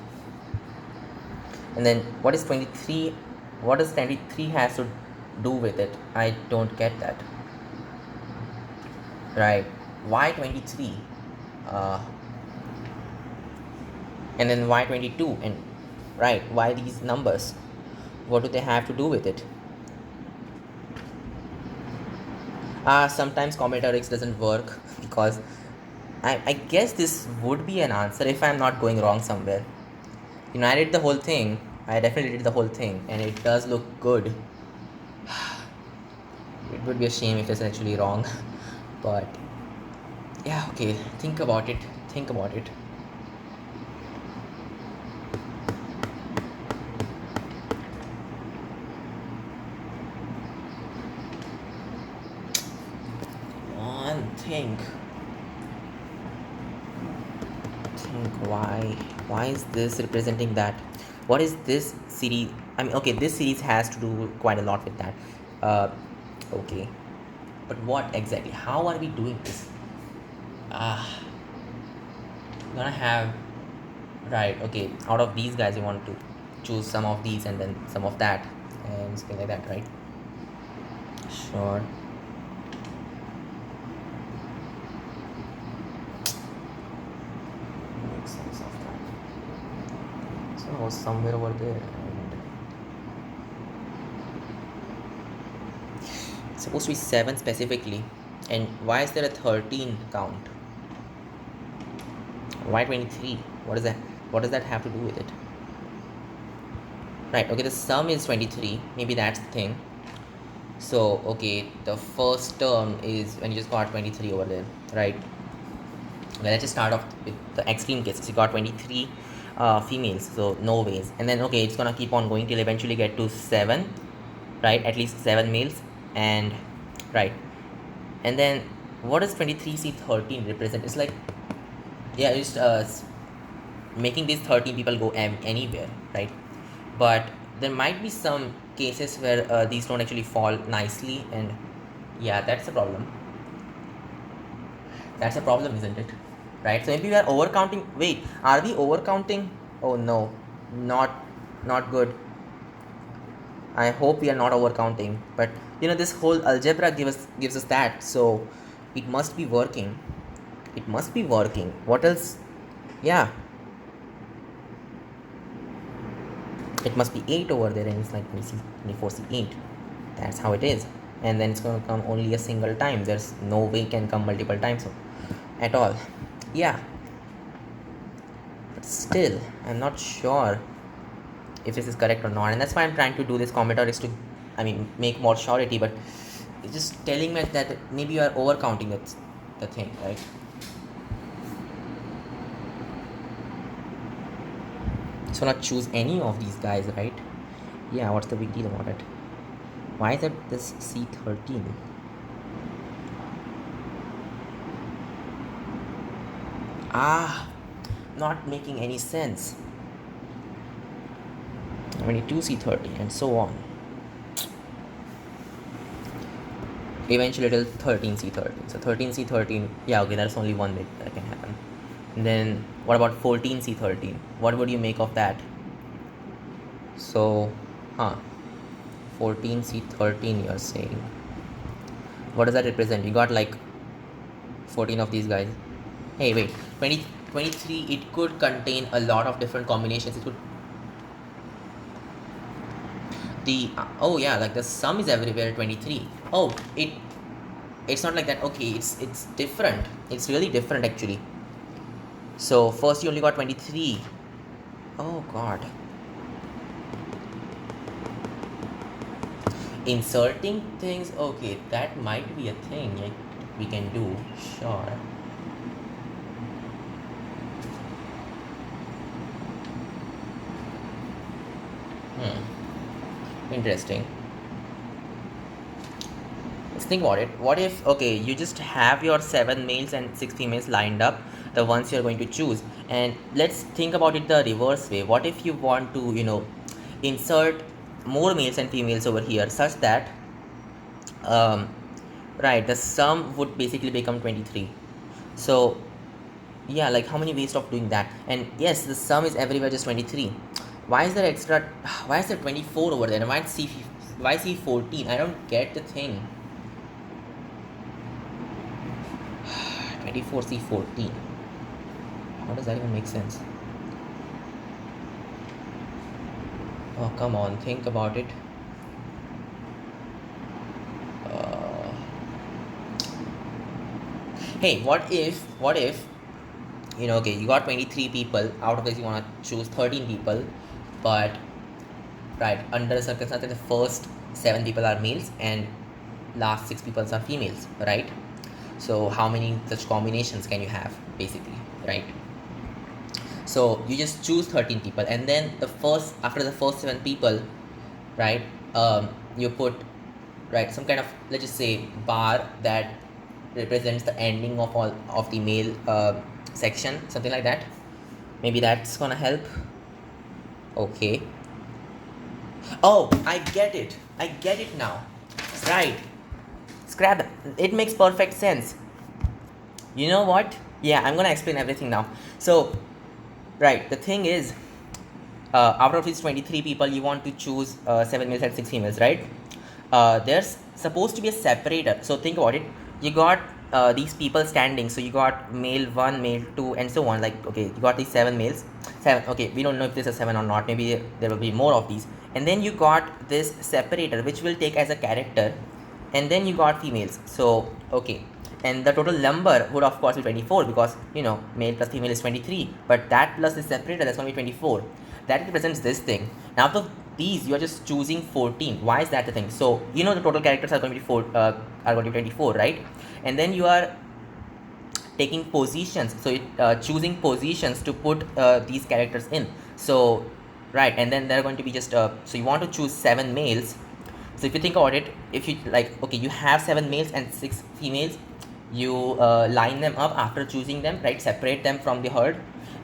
And then what is 23? What does 23 has to do with it? I don't get that. Right? Why 23? Uh, and then why 22? And right, why these numbers? What do they have to do with it? Sometimes combinatorics doesn't work because I guess this would be an answer if I'm not going wrong somewhere. You know, I did the whole thing. I definitely did the whole thing, and it does look good. It would be a shame if it's actually wrong, but yeah, okay. Think about it. Think about it. On, think. Why is this representing that? What is this series? I mean, okay, this series has to do quite a lot with that. Okay, but what exactly? How are we doing this? Gonna have, right, okay, out of these guys you want to choose some of these and then some of that and something like that, right? Sure. Make sense of that. So it was somewhere over there, and it's supposed to be 7 specifically. And why is there a 13 count? Why 23? What is that? What does that have to do with it? Right, okay, the sum is 23. Maybe that's the thing. So, okay, the first term is when you just got 23 over there, right? Okay, let's just start off with the extreme cases. You got 23 females, so no ways. And then, okay, it's gonna keep on going till eventually get to 7, right? At least 7 males, and right. And then, what does 23C13 represent? It's like, yeah, it's making these 13 people go anywhere, right? But there might be some cases where these don't actually fall nicely, and yeah, that's a problem. That's a problem, isn't it? Right? So maybe we are overcounting. Wait, are we overcounting? Oh no, not good. I hope we are not overcounting. But you know, this whole algebra gives us that, so it must be working. It must be working. What else? Yeah, it must be 8 over there, and it's like 24C8. That's how it is. And then it's going to come only a single time. There's no way it can come multiple times at all. Yeah, but still I'm not sure if this is correct or not, and that's why I'm trying to do this combinatorics to, I mean, make more surety. But it's just telling me that maybe you are overcounting the thing, right? So not choose any of these guys, right? Yeah, what's the big deal about it? Why is it this C13? Not making any sense. 22C13 and so on. Eventually it'll 13C13. So 13C13, yeah, okay, that's only one bit that can happen. And then what about 14C13? What would you make of that? So, 14C13 you're saying. What does that represent? You got like 14 of these guys. Hey, wait, 23, it could contain a lot of different combinations. It could oh yeah, like the sum is everywhere 23. Oh, it's not like that. Okay, it's different. It's really different actually. So first you only got 23. Oh god. Inserting things, okay, that might be a thing like we can do, sure. Interesting. Let's think about it. What if, okay, you just have your 7 males and 6 females lined up, the ones you're going to choose, and let's think about it the reverse way. What if you want to, you know, insert more males and females over here such that right, the sum would basically become 23. So yeah, like how many ways of doing that? And yes, the sum is everywhere just 23. Why is there extra? Why is there 24 over there? And why C 14? I don't get the thing. 24 C 14. How does that even make sense? Oh, come on, think about it. Uh, hey, what if, okay, you got 23 people, out of this you want to choose 13 people, but, right, under the circumstance, the first 7 people are males and last 6 people are females, right? So how many such combinations can you have, basically, right? So you just choose 13 people, and then after the first 7 people, right, you put, right, some kind of, let's just say, bar that represents the ending of all of the male section, something like that. Maybe that's gonna help. Okay. Oh, I get it now. Right, scrap it. It makes perfect sense. You know what? Yeah, I'm gonna explain everything now. So, right, the thing is, out of these 23 people, you want to choose 7 males and 6 females, right? There's supposed to be a separator. So think about it. You got these people standing. So you got male 1, male 2, and so on. Like, okay, you got these 7 males. 7. Okay, we don't know if this is 7 or not. Maybe there will be more of these. And then you got this separator, which will take as a character. And then you got females. So, okay. And the total number would, of course, be 24 because, male plus female is 23. But that plus the separator, that's going to be 24. That represents this thing. Now, out of these, you are just choosing 14. Why is that the thing? So, the total characters are going to be 24, right? And then you are taking positions. So, choosing positions to put these characters in. So, right. And then they're going to be just, so you want to choose 7 males. So, if you think about it, if you okay, you have 7 males and 6 females. You line them up after choosing them, right? Separate them from the herd.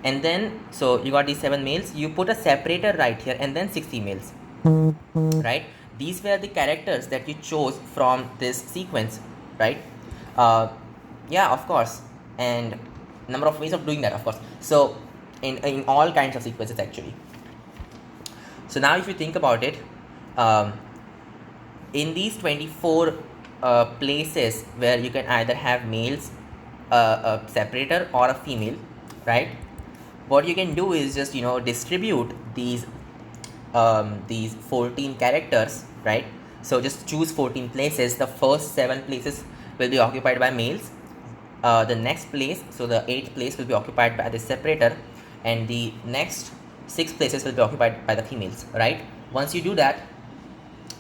And then, so you got these 7 males, you put a separator right here, and then 6 females, right? These were the characters that you chose from this sequence, right? Yeah, of course. And number of ways of doing that, of course. So in all kinds of sequences, actually. So now if you think about it, in these 24 places where you can either have males, a separator, or a female, right? What you can do is just distribute these 14 characters, right? So just choose 14 places. The first 7 places will be occupied by males. The next place, so the 8th place, will be occupied by the separator, and the next 6 places will be occupied by the females, right? Once you do that,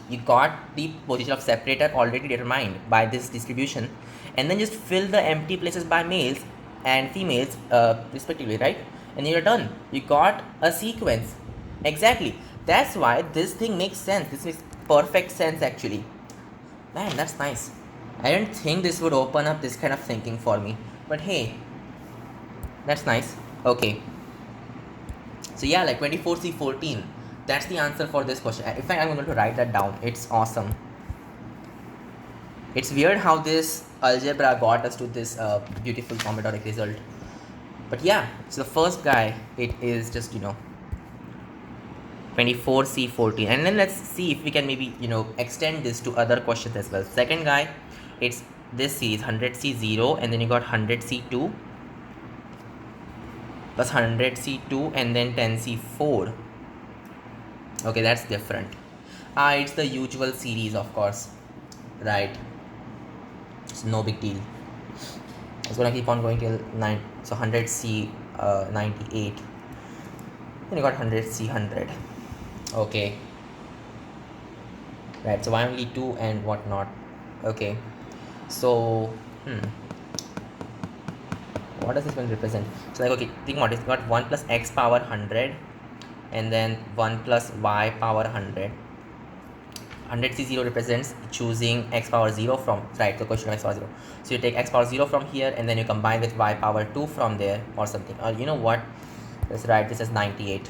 you got the position of separator already determined by this distribution, and then just fill the empty places by males and females respectively, right? And you're done. You got a sequence. Exactly. That's why this thing makes sense. This makes perfect sense, actually. Man, that's nice. I didn't think this would open up this kind of thinking for me, but hey, that's nice. Okay, so yeah, like 24C14, that's the answer for this question. In fact, I'm going to write that down. It's awesome. It's weird how this algebra got us to this beautiful combinatoric result. But yeah, so the first guy, it is just 24C14, and then let's see if we can maybe extend this to other questions as well. Second guy, it's this series 100C0, and then you got 100C2 plus 100C2 and then 10C4. Okay, that's different. It's the usual series, of course, right? It's no big deal. It's gonna keep on going till 9. So 100C 98. Then you got 100C100. Okay. Right. So why only 2 and whatnot? Okay. So what does this one represent? So like, okay, think about it. It's got 1 plus x power 100, and then 1 plus y power 100. 100C0 represents choosing x power 0 from, right, the question of x power 0. So you take x power 0 from here, and then you combine with y power 2 from there, or something. Or you know what? That's right, this is 98.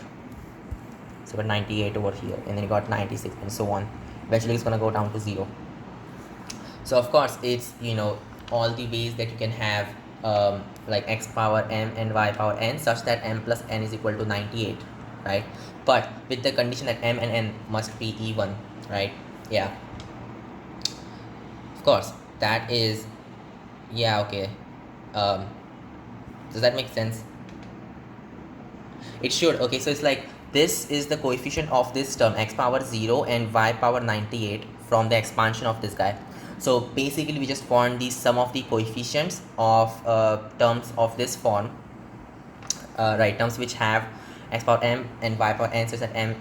So you got 98 over here, and then you got 96, and so on. Eventually it's going to go down to 0. So of course, it's, all the ways that you can have like x power m and y power n, such that m plus n is equal to 98. right? But with the condition that m and n must be even, right? Yeah, of course, that is, yeah, okay. um does that make sense? It should. Okay, so it's like this is the coefficient of this term x power 0 and y power 98 from the expansion of this guy. So basically we just found the sum of the coefficients of terms of this form, right, terms which have x power m and y power n, such that m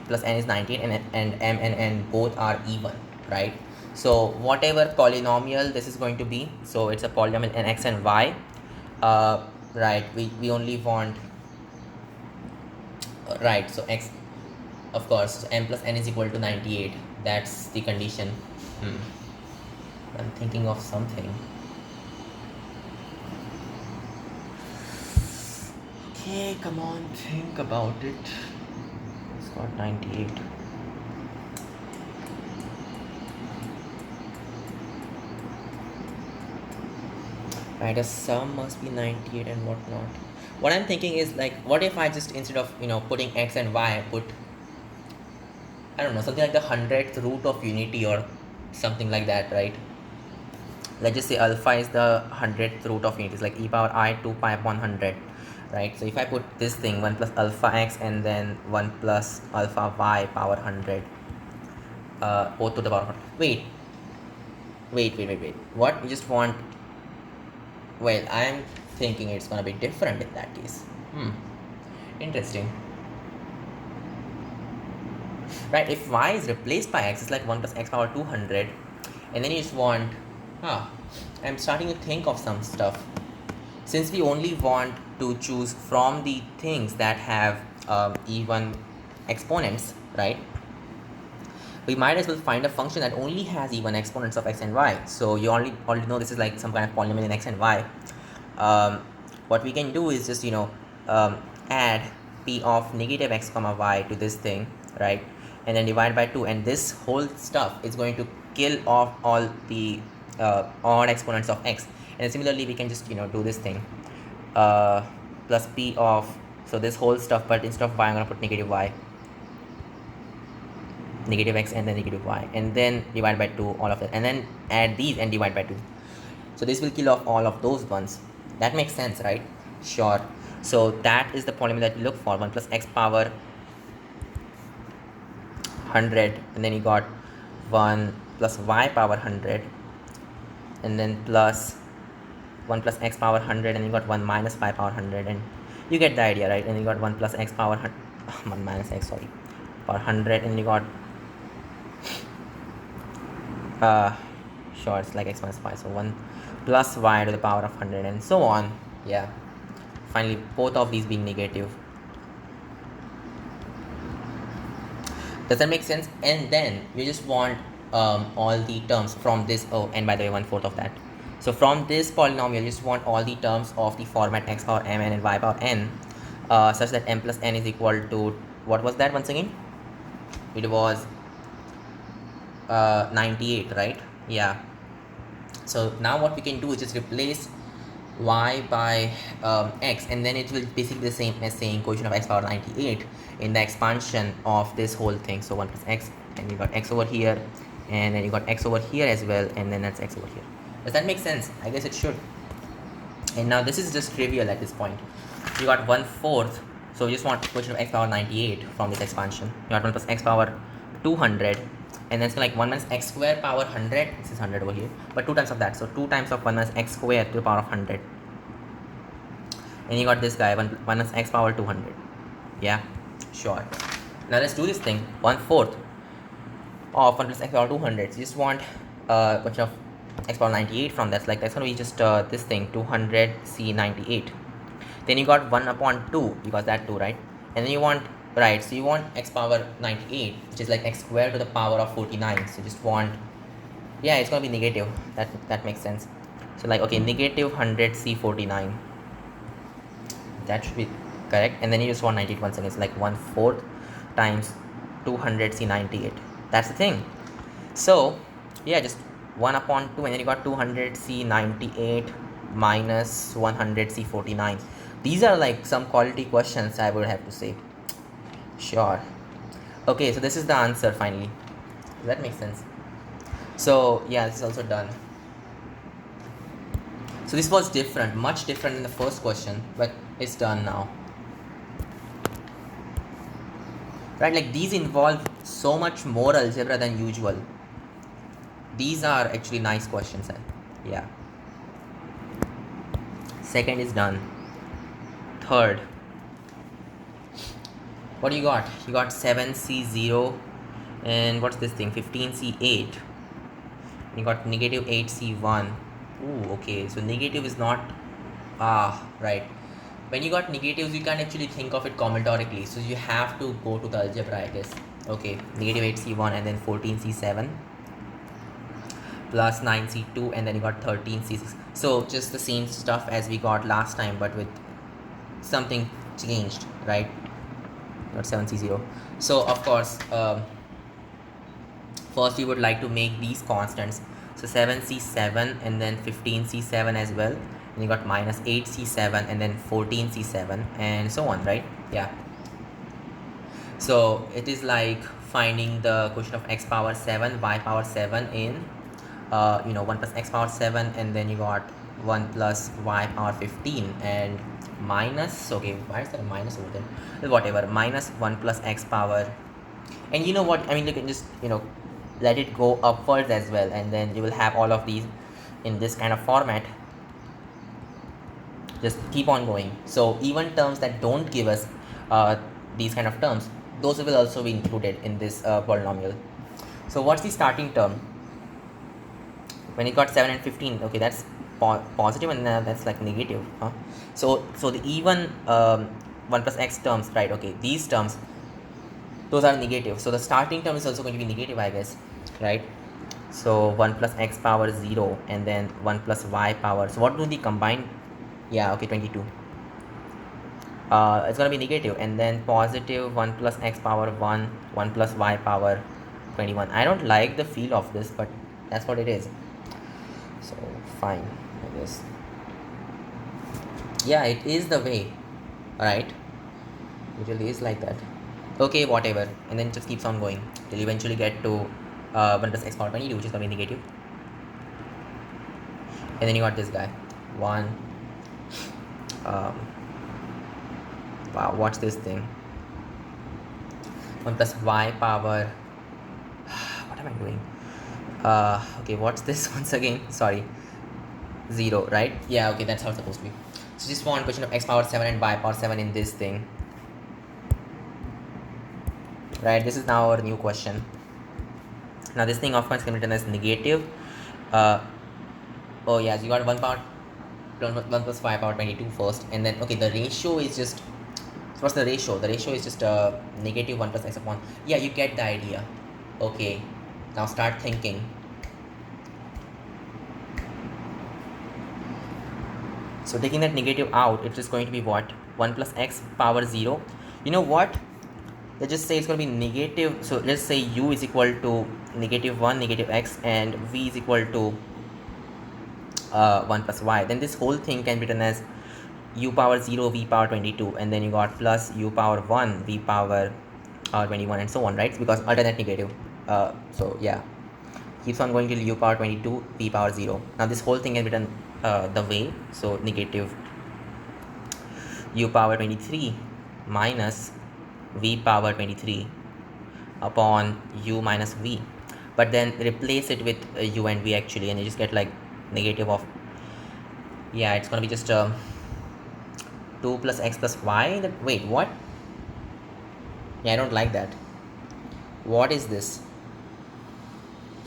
plus n is 98 and m and n both are even, right? So whatever polynomial this is going to be, so it's a polynomial in x and y, right, we only want, right, so x, of course, so m plus n is equal to 98. That's the condition. I'm thinking of something. Okay, come on, think about it. It's got 98. Right, a sum must be 98 and whatnot. What I'm thinking is, like, what if I just, instead of putting x and y, I put, I don't know, something like the 100th root of unity or something like that, right? Let's just say alpha is the 100th root of unity. It's like e power I 2 pi upon 100, right? So if I put this thing 1 plus alpha x and then 1 plus alpha y power 100, both to the power 100. Wait. What? You just want, well, I'm thinking it's gonna be different in that case. Interesting. Right, if y is replaced by x, it's like 1 plus x power 200, and then you just want, I'm starting to think of some stuff. Since we only want to choose from the things that have even exponents, right, we might as well find a function that only has even exponents of x and y. So you already know this is like some kind of polynomial in x and y. What we can do is just add p of negative x comma y to this thing, right, and then divide by 2, and this whole stuff is going to kill off all the odd exponents of x. And similarly we can just do this thing, plus p of, so this whole stuff, but instead of y I'm going to put negative y, negative x and then negative y, and then divide by 2 all of that, and then add these and divide by 2. So this will kill off all of those ones. That makes sense, right? Sure. So that is the polynomial that we look for, 1 plus x power 100, and then you got 1 plus y power 100, and then plus 1 plus x power 100, and you got 1 minus y power 100, and you get the idea, right? And you got 1 plus x power 100, 1 minus x, sorry, power 100, and you got sure, it's like x minus y, so 1 plus y to the power of 100, and so on. Yeah, finally both of these being negative. Does that make sense? And then you just want all the terms from this, oh, and by the way, 1/4 of that. So from this polynomial you just want all the terms of the format x power m and y power n, such that m plus n is equal to, what was that once again? It was 98, right? Yeah. So now what we can do is just replace y by x, and then it will basically the same as saying coefficient of x power 98 in the expansion of this whole thing. So 1 plus x, and you got x over here, and then you got x over here as well, and then that's x over here. Does that make sense? I guess it should. And now this is just trivial at this point. You got 1/4, so you just want coefficient of x power 98 from this expansion. You got 1 plus x power 200, and then it's like 1 minus x square power 100. This is 100 over here, but 2 times of that, so 2 times of 1 minus x square to the power of 100, and you got this guy 1 minus x power 200. Yeah, sure. Now let's do this thing. 1/4 of 1 plus x power 200, so you just want bunch of x power 98 from that. Like that's gonna be just this thing 200 c 98. Then you got 1 upon 2 because that 2, right? And then you want, right, so you want x power 98, which is like x squared to the power of 49. So you just want, yeah, it's gonna be negative. That makes sense. So like, okay, negative 100 c 49, that should be correct. And then you just want 98 once again. It's like 1/4 times 200 c 98. That's the thing. So yeah, just 1 upon 2, and then you got 200 c 98 minus 100 c 49. These are like some quality questions, I would have to say. Sure. Okay, so this is the answer finally. Does that make sense? So yeah, this is also done. So this was different, much different than the first question, but it's done now. Right, like these involve so much more algebra than usual. These are actually nice questions. Yeah. Second is done. Third. What do you got? You got 7C0 and what's this thing? 15C8. You got negative 8C1. Ooh, okay. So negative is not right. When you got negatives, you can't actually think of it combinatorically. So you have to go to the algebra, I guess. Okay, negative 8C1 and then 14C7 plus 9C2 and then you got 13C6. So just the same stuff as we got last time, but with something changed, right? Got 7C0. So of course, first we would like to make these constants. So 7C7 and then 15C7 as well. And you got minus 8C7 and then 14C7 and so on, right? Yeah. So it is like finding the quotient of x power 7, y power 7 in 1 plus x power 7 and then you got 1 plus y power 15 and minus, okay, why is there a minus over there? Well, whatever, minus 1 plus x power, and you know what, I mean, you can just let it go upwards as well, and then you will have all of these in this kind of format. Just keep on going. So even terms that don't give us these kind of terms, those will also be included in this polynomial. So what's the starting term? When you got 7 and 15, okay, that's positive and that's like negative, huh? So the even 1 plus x terms, right? Okay, these terms, those are negative. So the starting term is also going to be negative, I guess, right? So 1 plus x power 0 and then 1 plus y power. So what do they combine? Yeah, okay, 22. It's going to be negative, and then positive 1 plus x power 1, 1 plus y power 21. I don't like the feel of this, but that's what it is. So fine, I guess. Yeah, it is the way, right? Usually is like that. Okay, whatever, and then it just keeps on going till you eventually get to 1 plus x power 22, which is going to be negative. And then you got this guy 1. Wow, what's this thing? 1 plus y power what am I doing? Okay, what's this once again? Sorry, 0, right? Yeah, okay, that's how it's supposed to be. So just one question of x power 7 and y power 7 in this thing, right? This is now our new question. Now this thing of course can be written as negative oh yeah, so you got 1 plus y power 22 first, and then okay, the ratio is just, so what's the ratio? The ratio is just negative 1 plus x upon, yeah, you get the idea. Okay, now start thinking. So taking that negative out, it's just going to be what? 1 plus x power 0. You know what? Let's just say it's going to be negative. So let's say u is equal to negative 1, negative x, and v is equal to 1 plus y. Then this whole thing can be written as u power 0, v power 22, and then you got plus u power 1, v power 21, and so on, right? Because alternate negative. So yeah, keeps on going till u power 22, v power 0. Now this whole thing can be written the way, so negative u power 23 minus v power 23 upon u minus v, but then replace it with u and v actually, and you just get like negative of, yeah, it's gonna be just 2 plus x plus y. Wait, what? Yeah, I don't like that. What is this?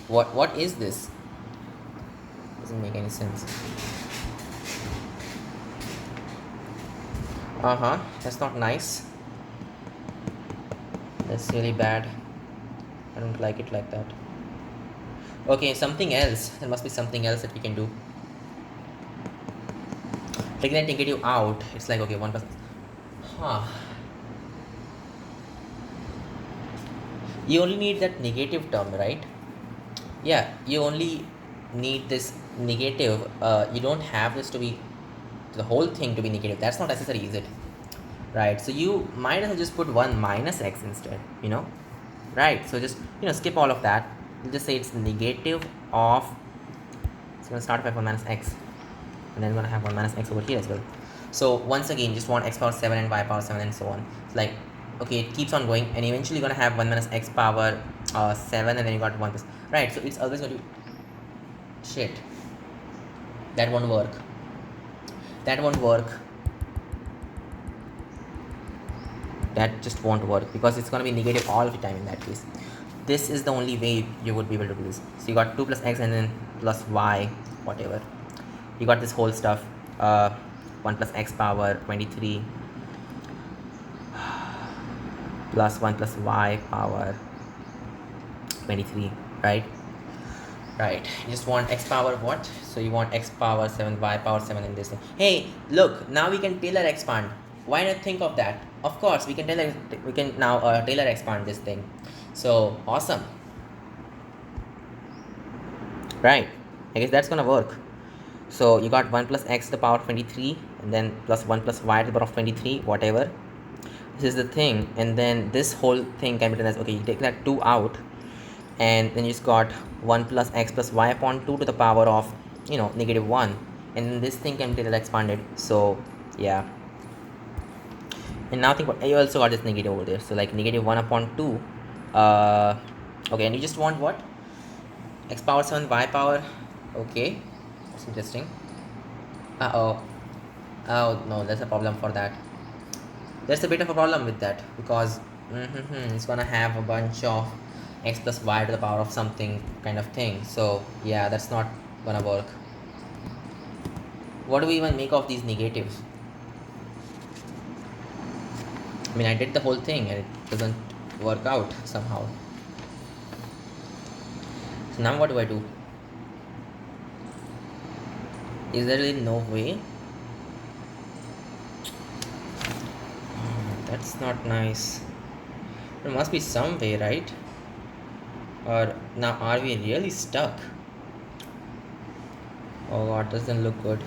What is this? Doesn't make any sense. That's not nice. That's really bad. I don't like it like that. Okay, something else. There must be something else that we can do. Taking that negative out, it's like, okay, 1 plus, you only need that negative term, right? Yeah, you only need this negative. You don't have this to be, the whole thing to be negative. That's not necessary, is it? right? So you might as well just put 1 minus x instead, right? So just skip all of that. We'll just say it's negative of, it's going to start with 1 minus x, and then we're going to have 1 minus x over here as well. So once again, just want x power 7 and y power 7 and so on. It's like, okay, it keeps on going, and eventually you're going to have 1 minus x power 7, and then you got 1 plus, right? So it's always going to be, shit, that won't work. That won't work. That just won't work, because it's going to be negative all the time in that case. This is the only way you would be able to do this. So you got 2 plus x and then plus y, whatever. You got this whole stuff, 1 plus x power 23 plus 1 plus y power 23, right? Right, you just want x power what? So you want x power 7, y power 7 in this thing. Hey, look, now we can Taylor expand. Why not think of that? Of course, we can now Taylor expand this thing. So awesome, right? I guess that's gonna work. So you got 1 plus x to the power 23, and then plus 1 plus y to the power of 23, whatever. This is the thing, and then this whole thing can be written as, okay, you take that 2 out, and then you just got 1 plus x plus y upon 2 to the power of negative 1, and then this thing can be expanded. So yeah, and now think about, you also got this negative over there, so like negative 1 upon 2, okay, and you just want what? X power 7 y power, okay, that's interesting. Oh no, there's a problem for that. There's a bit of a problem with that, because it's gonna have a bunch of x plus y to the power of something kind of thing. So yeah, that's not gonna work. What do we even make of these negatives? I mean, I did the whole thing and it doesn't work out somehow. So now what do I do? Is there really no way? That's not nice. There must be some way, right? Or now are we really stuck? Oh god, doesn't look good.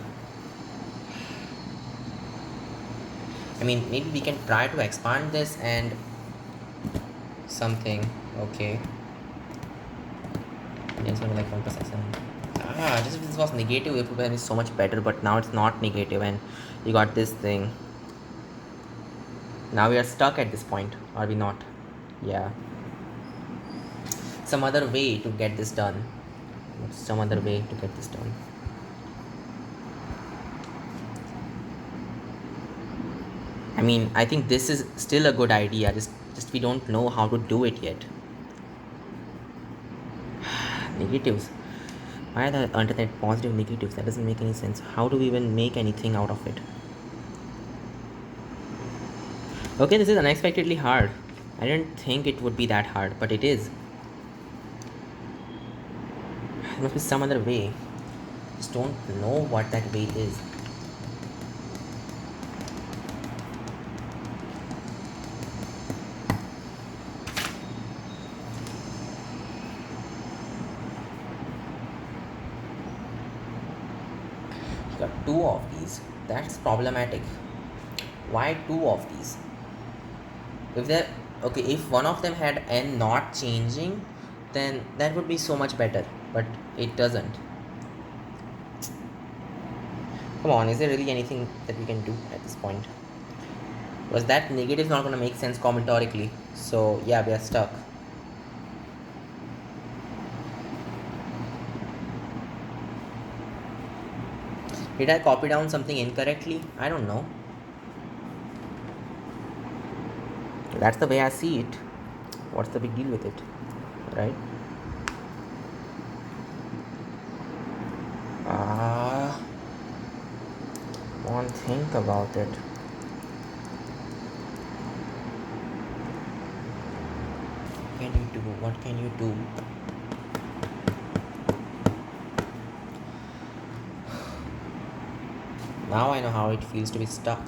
I mean, maybe we can try to expand this and something. Okay. It's gonna be like 1 plus x. Just if this was negative, it would have been so much better, but now it's not negative, and you got this thing. Now we are stuck at this point, are we not? Yeah. Some other way to get this done. Some other way to get this done. I mean, I think this is still a good idea, just we don't know how to do it yet. Negatives. Why are the alternate positive negatives? That doesn't make any sense. How do we even make anything out of it? Okay, this is unexpectedly hard. I didn't think it would be that hard, but it is. There must be some other way. Just don't know what that way is. You got 2 of these. That's problematic. Why 2 of these? If one of them had n not changing, then that would be so much better, but it doesn't. Come on, is there really anything that we can do at this point? Because that negative is not going to make sense combinatorically. So yeah, we are stuck. Did I copy down something incorrectly? I don't know. That's the way I see it. What's the big deal with it, right? Won't think about it. What can you do? Now I know how it feels to be stuck.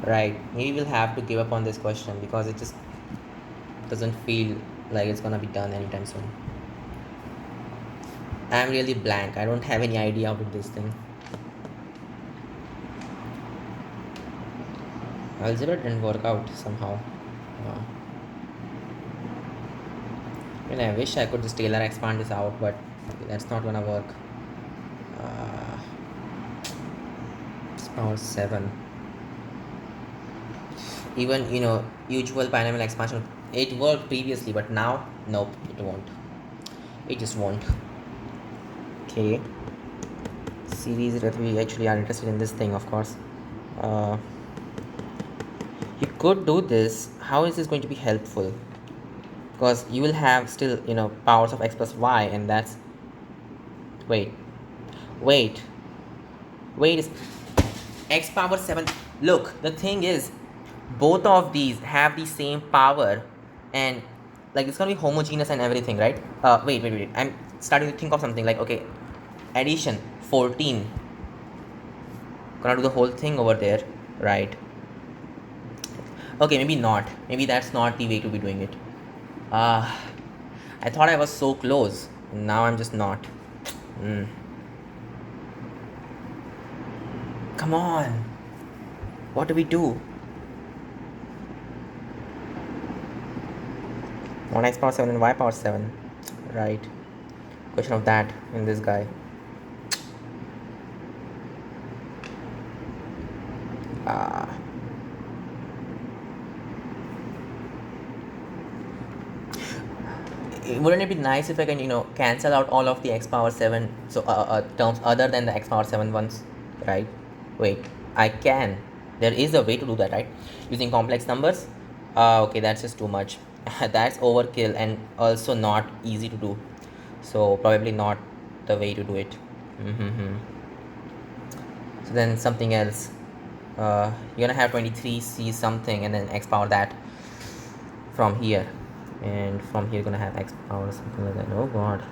Right, maybe we'll have to give up on this question, because it just doesn't feel like it's gonna be done anytime soon. I'm really blank. I don't have any idea how to do this thing. Algebra didn't work out somehow. I wish I could just Taylor expand this out, but that's not gonna work. Uh, it's power 7. Even usual binomial expansion, it worked previously, but now nope, it won't. It just won't. Okay. Series that we actually are interested in this thing, of course. Uh, you could do this. How is this going to be helpful? Because you will have still powers of x plus y, and that's wait wait wait is x power 7. Look, the thing is, both of these have the same power, and like it's gonna be homogeneous and everything, right? Wait, I'm starting to think of something like, okay, addition 14, gonna do the whole thing over there, right? Okay, maybe not, maybe that's not the way to be doing it. I thought I was so close, now I'm just not. Come on, what do we do? 1x power 7 and y power 7, right? Question of that in this guy. Wouldn't it be nice if I can cancel out all of the x power 7 terms other than the x power 7 ones, right? Wait, I can. There is a way to do that, right? Using complex numbers. Okay, that's just too much. That's overkill and also not easy to do, so probably not the way to do it. So then something else. You're gonna have 23c something and then x power that from here, and from here you're gonna have x power something like that. Oh god,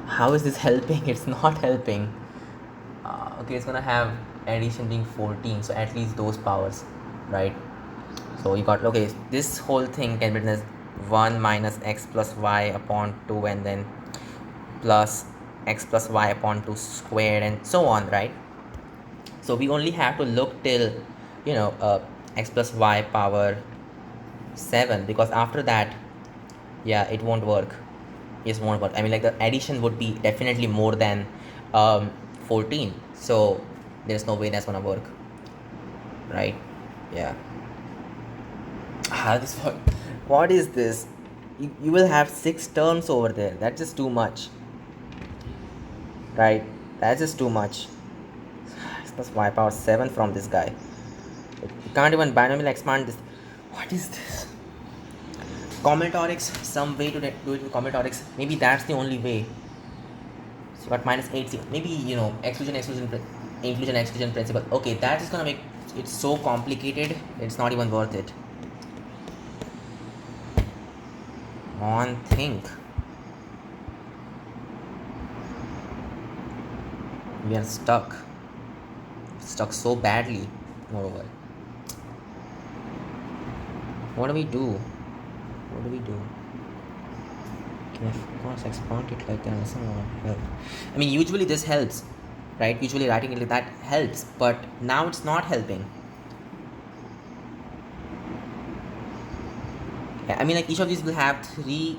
how is this helping? It's not helping. Okay, it's gonna have addition being 14, so at least those powers, right? So you got, okay, this whole thing can be written as 1 minus x plus y upon 2, and then plus x plus y upon 2 squared, and so on, right? So we only have to look till x plus y power 7, because after that, yeah, it won't work. It won't work. I mean, like, the addition would be definitely more than 14, so there's no way that's gonna work, right? Yeah. This what is this? You will have 6 terms over there. That's just too much, right? That's just too much. X plus y power 7 from this guy. You can't even binomial expand this. What is this? Combinatorics, some way to do it with combinatorics. Maybe that's the only way. So you got minus 8c. Maybe inclusion exclusion principle. Okay, that is gonna make it so complicated, it's not even worth it. On, think. We are stuck so badly. Moreover, what do we do? Can I, of course, expand it like that? That's not gonna help. I mean, usually this helps, right? Usually writing it like that helps, but now it's not helping. I mean, like, each of these will have 3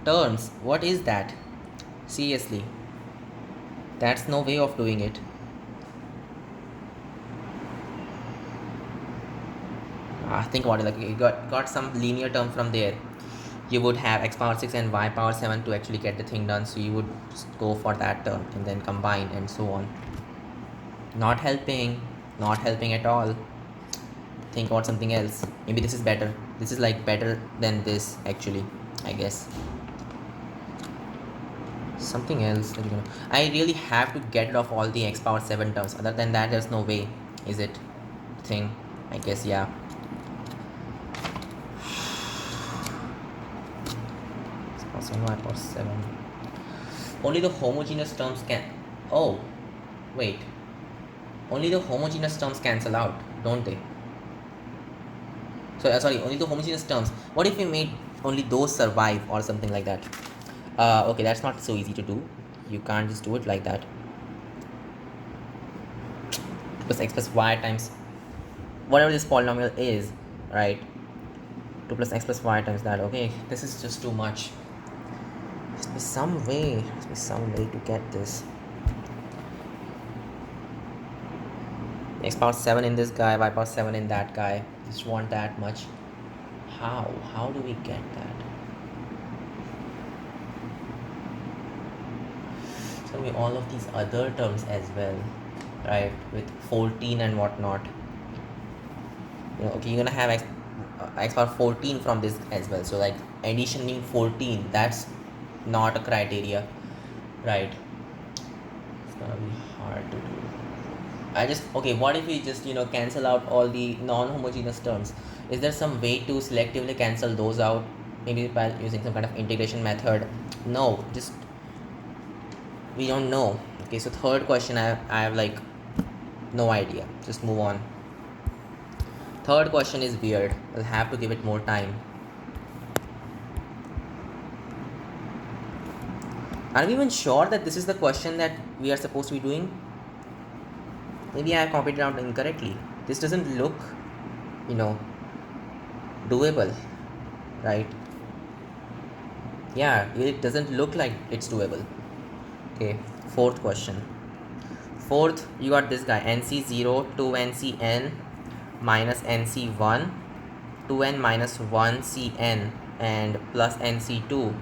terms. What is that? Seriously, that's no way of doing it. Think about it. Like, you got some linear term from there. You would have x power 6 and y power 7 to actually get the thing done, so you would go for that term and then combine and so on. Not helping at all. Think about something else. Maybe this is better. This is like better than this, actually, I guess. Something else that I really have to get rid of all the x power 7 terms. Other than that, there's no way, is it? Thing, I guess. Yeah. Y power 7. Only the homogeneous terms can. Oh, wait. Only the homogeneous terms cancel out, don't they? So sorry, only the homogeneous terms. What if we made only those survive or something like that? Okay, that's not so easy to do. You can't just do it like that. Because x plus y times whatever this polynomial is, right? 2 plus x plus y times that. Okay, this is just too much. There must be some way to get this. X power 7 in this guy, y power 7 in that guy. Just want that much. How do we get that? So we all of these other terms as well, right? With 14 and whatnot. Okay, you're gonna have x power 14 from this as well. So like additioning 14, that's not a criteria, right? It's gonna be hard to do. Okay, what if we just cancel out all the non-homogeneous terms? Is there some way to selectively cancel those out? Maybe by using some kind of integration method? No, just we don't know. Okay, so third question, I have like no idea. Just move on. Third question is weird. I'll have to give it more time. Are we even sure that this is the question that we are supposed to be doing? Maybe I have copied it out incorrectly. This doesn't look, doable, right? Yeah, it doesn't look like it's doable. Okay, fourth question. Fourth, you got this guy, nc0 to ncn minus nc1 2n minus 1 cn and plus nc2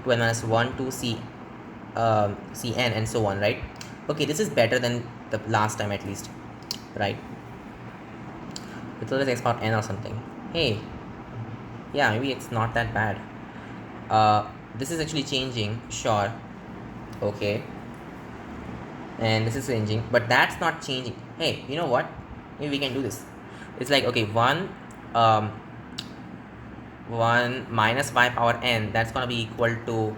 2n minus 1 2 cn and so on, right? Okay, this is better than the last time at least, right? It's always x power n or something. Hey, yeah, maybe it's not that bad. This is actually changing, sure. Okay, and this is changing, but that's not changing. Hey, you know what, maybe we can do this. It's like, okay, 1 minus y power n, that's gonna be equal to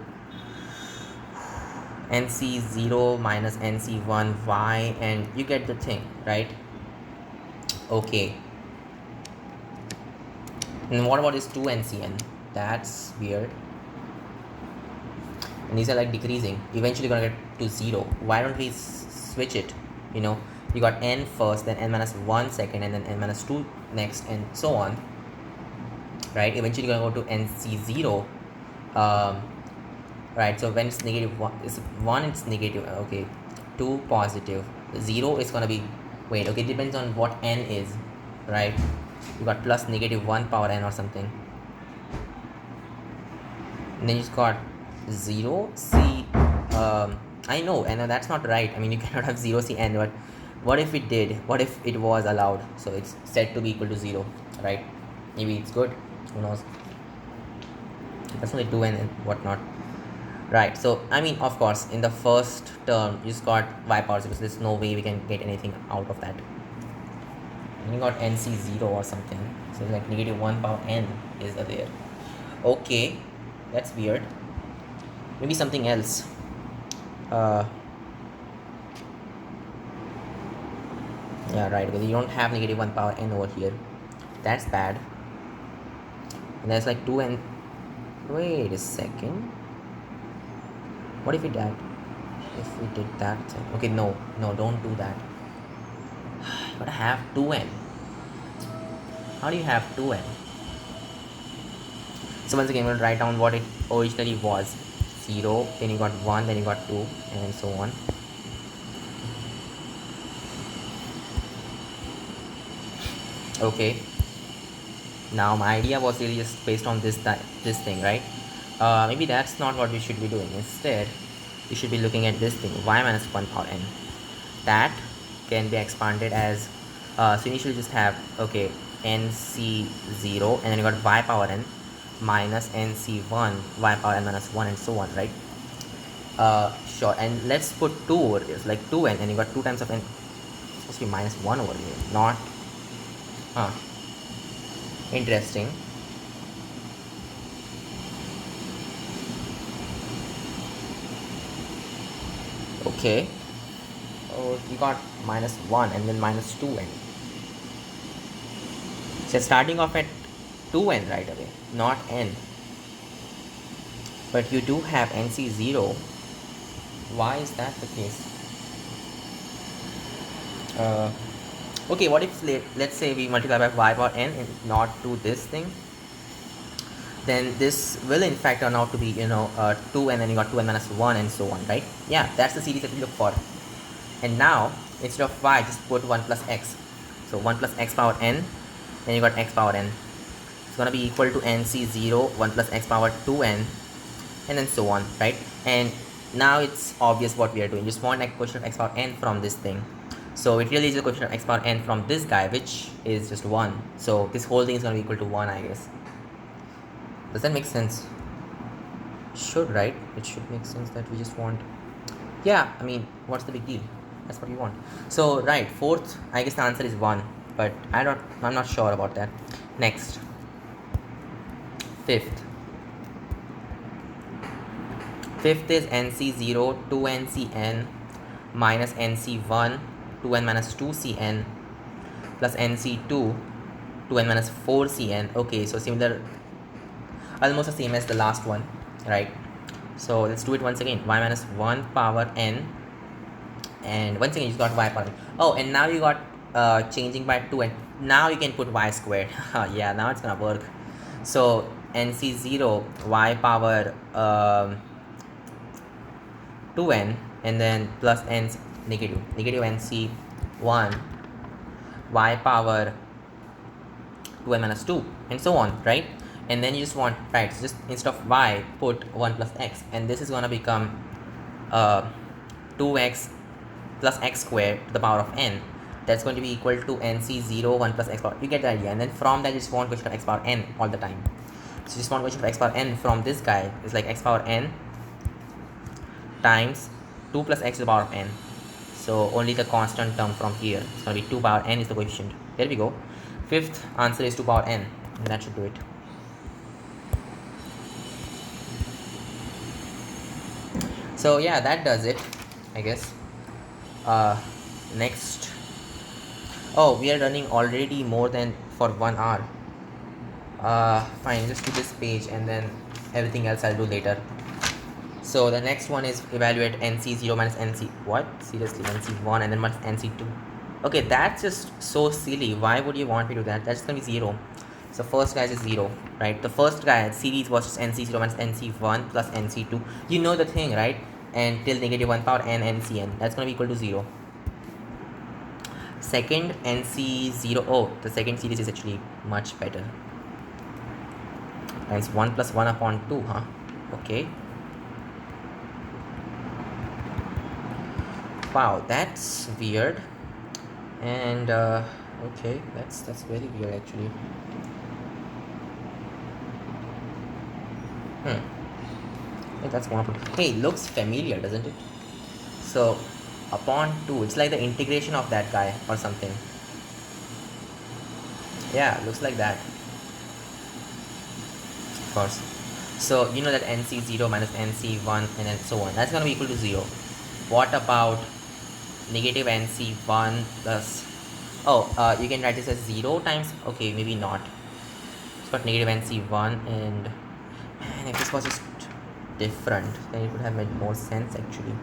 nc0 minus nc1 y, and you get the thing, right? Okay, and what about this 2 ncn? That's weird. And these are like decreasing, eventually gonna get to 0. Why don't we switch it? You got n first, then n minus 1 second, and then n minus 2 next, and so on, right? Eventually gonna go to nc0. Right, so when it's negative 1, it's negative. Okay, 2 positive, 0 is gonna be, wait, okay, it depends on what n is, right? You got plus negative 1 power n or something, and then you just got 0 c. I know that's not right. I mean, you cannot have 0 c n, but what if it did? What if it was allowed? So it's set to be equal to 0, right? Maybe it's good, who knows. That's only 2n and whatnot, right? So I mean, of course, in the first term you just got y power 0, so there's no way we can get anything out of that. And you got nc0 or something, so like negative 1 power n is there. Okay, that's weird. Maybe something else. Yeah, right, because you don't have negative 1 power n over here. That's bad. And there's like 2n. Wait a second. What if we did? If we did that thing. Okay, no, don't do that. You gotta have 2n. How do you have 2n? So once again, we'll write down what it originally was. 0, then you got 1, then you got 2, and so on. Okay, now my idea was really just based on this thing, right? Maybe that's not what we should be doing. Instead, we should be looking at this thing, y minus 1 power n. That can be expanded as, so initially just have, okay, nc0, and then you got y power n minus nc1 y power n minus 1, and so on, right? Sure, and let's put 2 over here, like 2n, and you got 2 times of n. It's supposed to be minus 1 over here, not, interesting. Okay, oh, you got minus 1 and then minus 2n. So starting off at 2n right away, not n. But you do have nc0. Why is that the case? Okay, what if let's say we multiply by y power n and not do this thing, then this will in fact turn out to be 2, and then you got 2n minus 1 and so on, right? Yeah, that's the series that we look for. And now instead of y, just put 1 plus x. So 1 plus x power n, then you got x power n. It's gonna be equal to nc0 1 plus x power 2n, and then so on, right? And now it's obvious what we are doing. Just want a quotient of x power n from this thing. So it really is a quotient of x power n from this guy, which is just 1. So this whole thing is gonna be equal to 1, I guess. Does that make sense? Should, right? It should make sense that we just want, yeah, I mean, what's the big deal? That's what we want. So right, fourth, I guess the answer is 1, but I'm not sure about that. Next, fifth is nc0 2ncn minus nc1 2n minus 2cn plus nc2 2n minus 4cn. Okay, so similar, almost the same as the last one, right? So let's do it once again. Y minus 1 power n, and once again you got y power n. Oh, and now you got changing by 2, and now you can put y squared. Yeah, now it's gonna work. So nc0 y power 2n, and then plus n negative nc1 y power 2n minus 2, and so on, right? And then you just want, right, so just instead of y, put 1 plus x, and this is going to become 2x plus x squared to the power of n. That's going to be equal to nc0 1 plus x power. You get the idea. And then from that, you just want quotient of x power n all the time. So you just want quotient of x power n from this guy is like x power n times 2 plus x to the power of n. So only the constant term from here. It's going to be 2 power n is the coefficient. There we go. Fifth answer is 2 power n, and that should do it. So yeah, that does it, I guess. Next, oh, we are running already more than for 1 hour. Fine, just do this page, and then everything else I'll do later. So the next one is evaluate nc0 minus nc, what? Seriously, nc1 and then minus nc2. Okay, that's just so silly. Why would you want me to do that? That's gonna be 0. So first guy is 0, right? The first guy series was just nc0 minus nc1 plus nc2. You know the thing, right? And till negative 1 power n ncn. That's going to be equal to 0. Second nc0. Oh, the second series is actually much better. And it's 1 plus 1 upon 2, huh? Okay. Wow, that's weird. And okay, that's very weird actually. Hey, that's 1 upon 2. Hey, looks familiar, doesn't it? So upon 2, it's like the integration of that guy or something. Yeah, looks like that, of course. So you know that nc0 minus nc1 and then so on, that's going to be equal to 0. What about negative nc1 plus, oh, you can write this as 0 times, okay, maybe not. It's got negative nc1, and man, if this was just different, then it would have made more sense actually.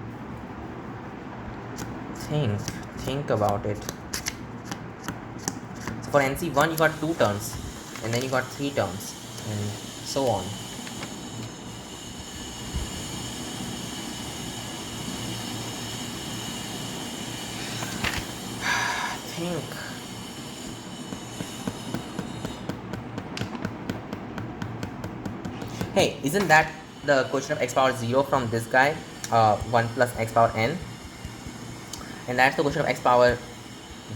Think about it. So for nc1 you got 2 terms, and then you got 3 terms, and so on. Think. Hey, isn't that the quotient of x power 0 from this guy, 1 plus x power n? And that's the quotient of x power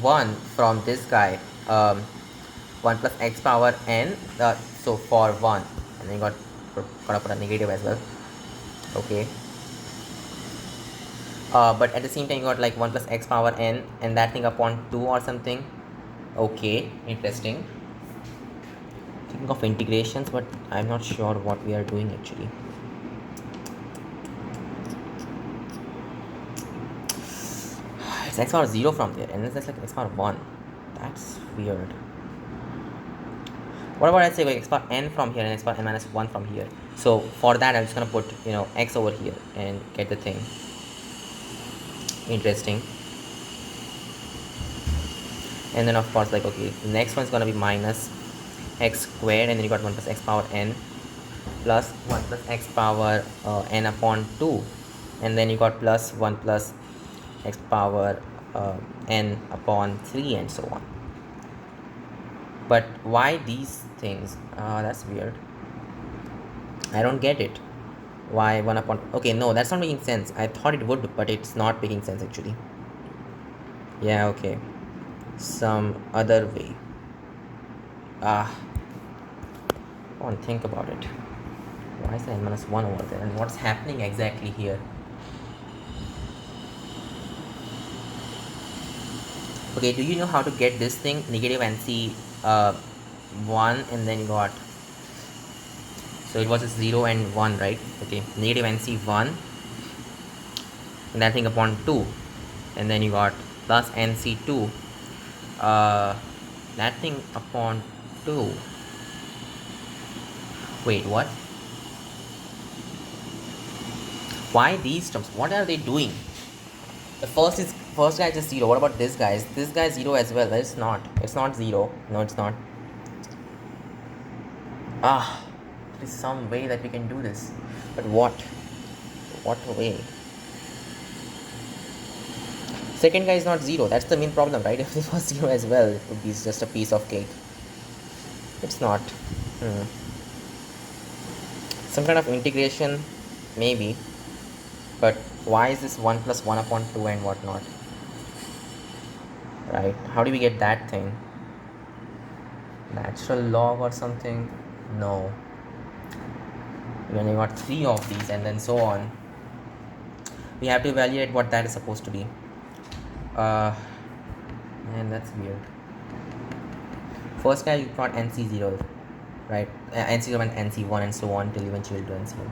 1 from this guy, 1 plus x power n, so for 1, and then you gotta put a negative as well. Okay. But at the same time you got like 1 plus x power n and that thing upon 2 or something. Okay, interesting. Thinking of integrations, but I'm not sure what we are doing actually. It's x power 0 from there, and it's like x power 1. That's weird. What about, let's say, like x power n from here and x power n minus 1 from here? So for that I'm just gonna put x over here and get the thing. Interesting. And then of course, like, okay, the next one's gonna be minus x squared, and then you got 1 plus x power n plus 1 plus x power n upon 2, and then you got plus 1 plus x power n upon 3, and so on. But why these things? That's weird. I don't get it. Why 1 upon... Okay, no, that's not making sense. I thought it would, but it's not making sense actually. Yeah, okay. Some other way. Go on, think about it. Why is there n minus 1 over there? And what's happening exactly here? Okay, do you know how to get this thing? Negative NC 1, and then you got... So it was a 0 and 1, right? Okay, negative NC 1, and that thing upon 2, and then you got plus NC 2, that thing upon 2. Wait, what? Why these terms? What are they doing? The first guy is just 0. What about this guy? Is this guy 0 as well? It's not. It's not 0. No, it's not. There is some way that we can do this. But what? What way? Second guy is not 0. That's the main problem, right? If this was 0 as well, it would be just a piece of cake. It's not. Some kind of integration, maybe. But why is this 1 plus 1 upon 2 and whatnot? Right? How do we get that thing? Natural log or something? No. We only got 3 of these, and then so on. We have to evaluate what that is supposed to be. Man, that's weird. First guy you got NC0, right? NC0 and NC1 and so on till eventually to NC1.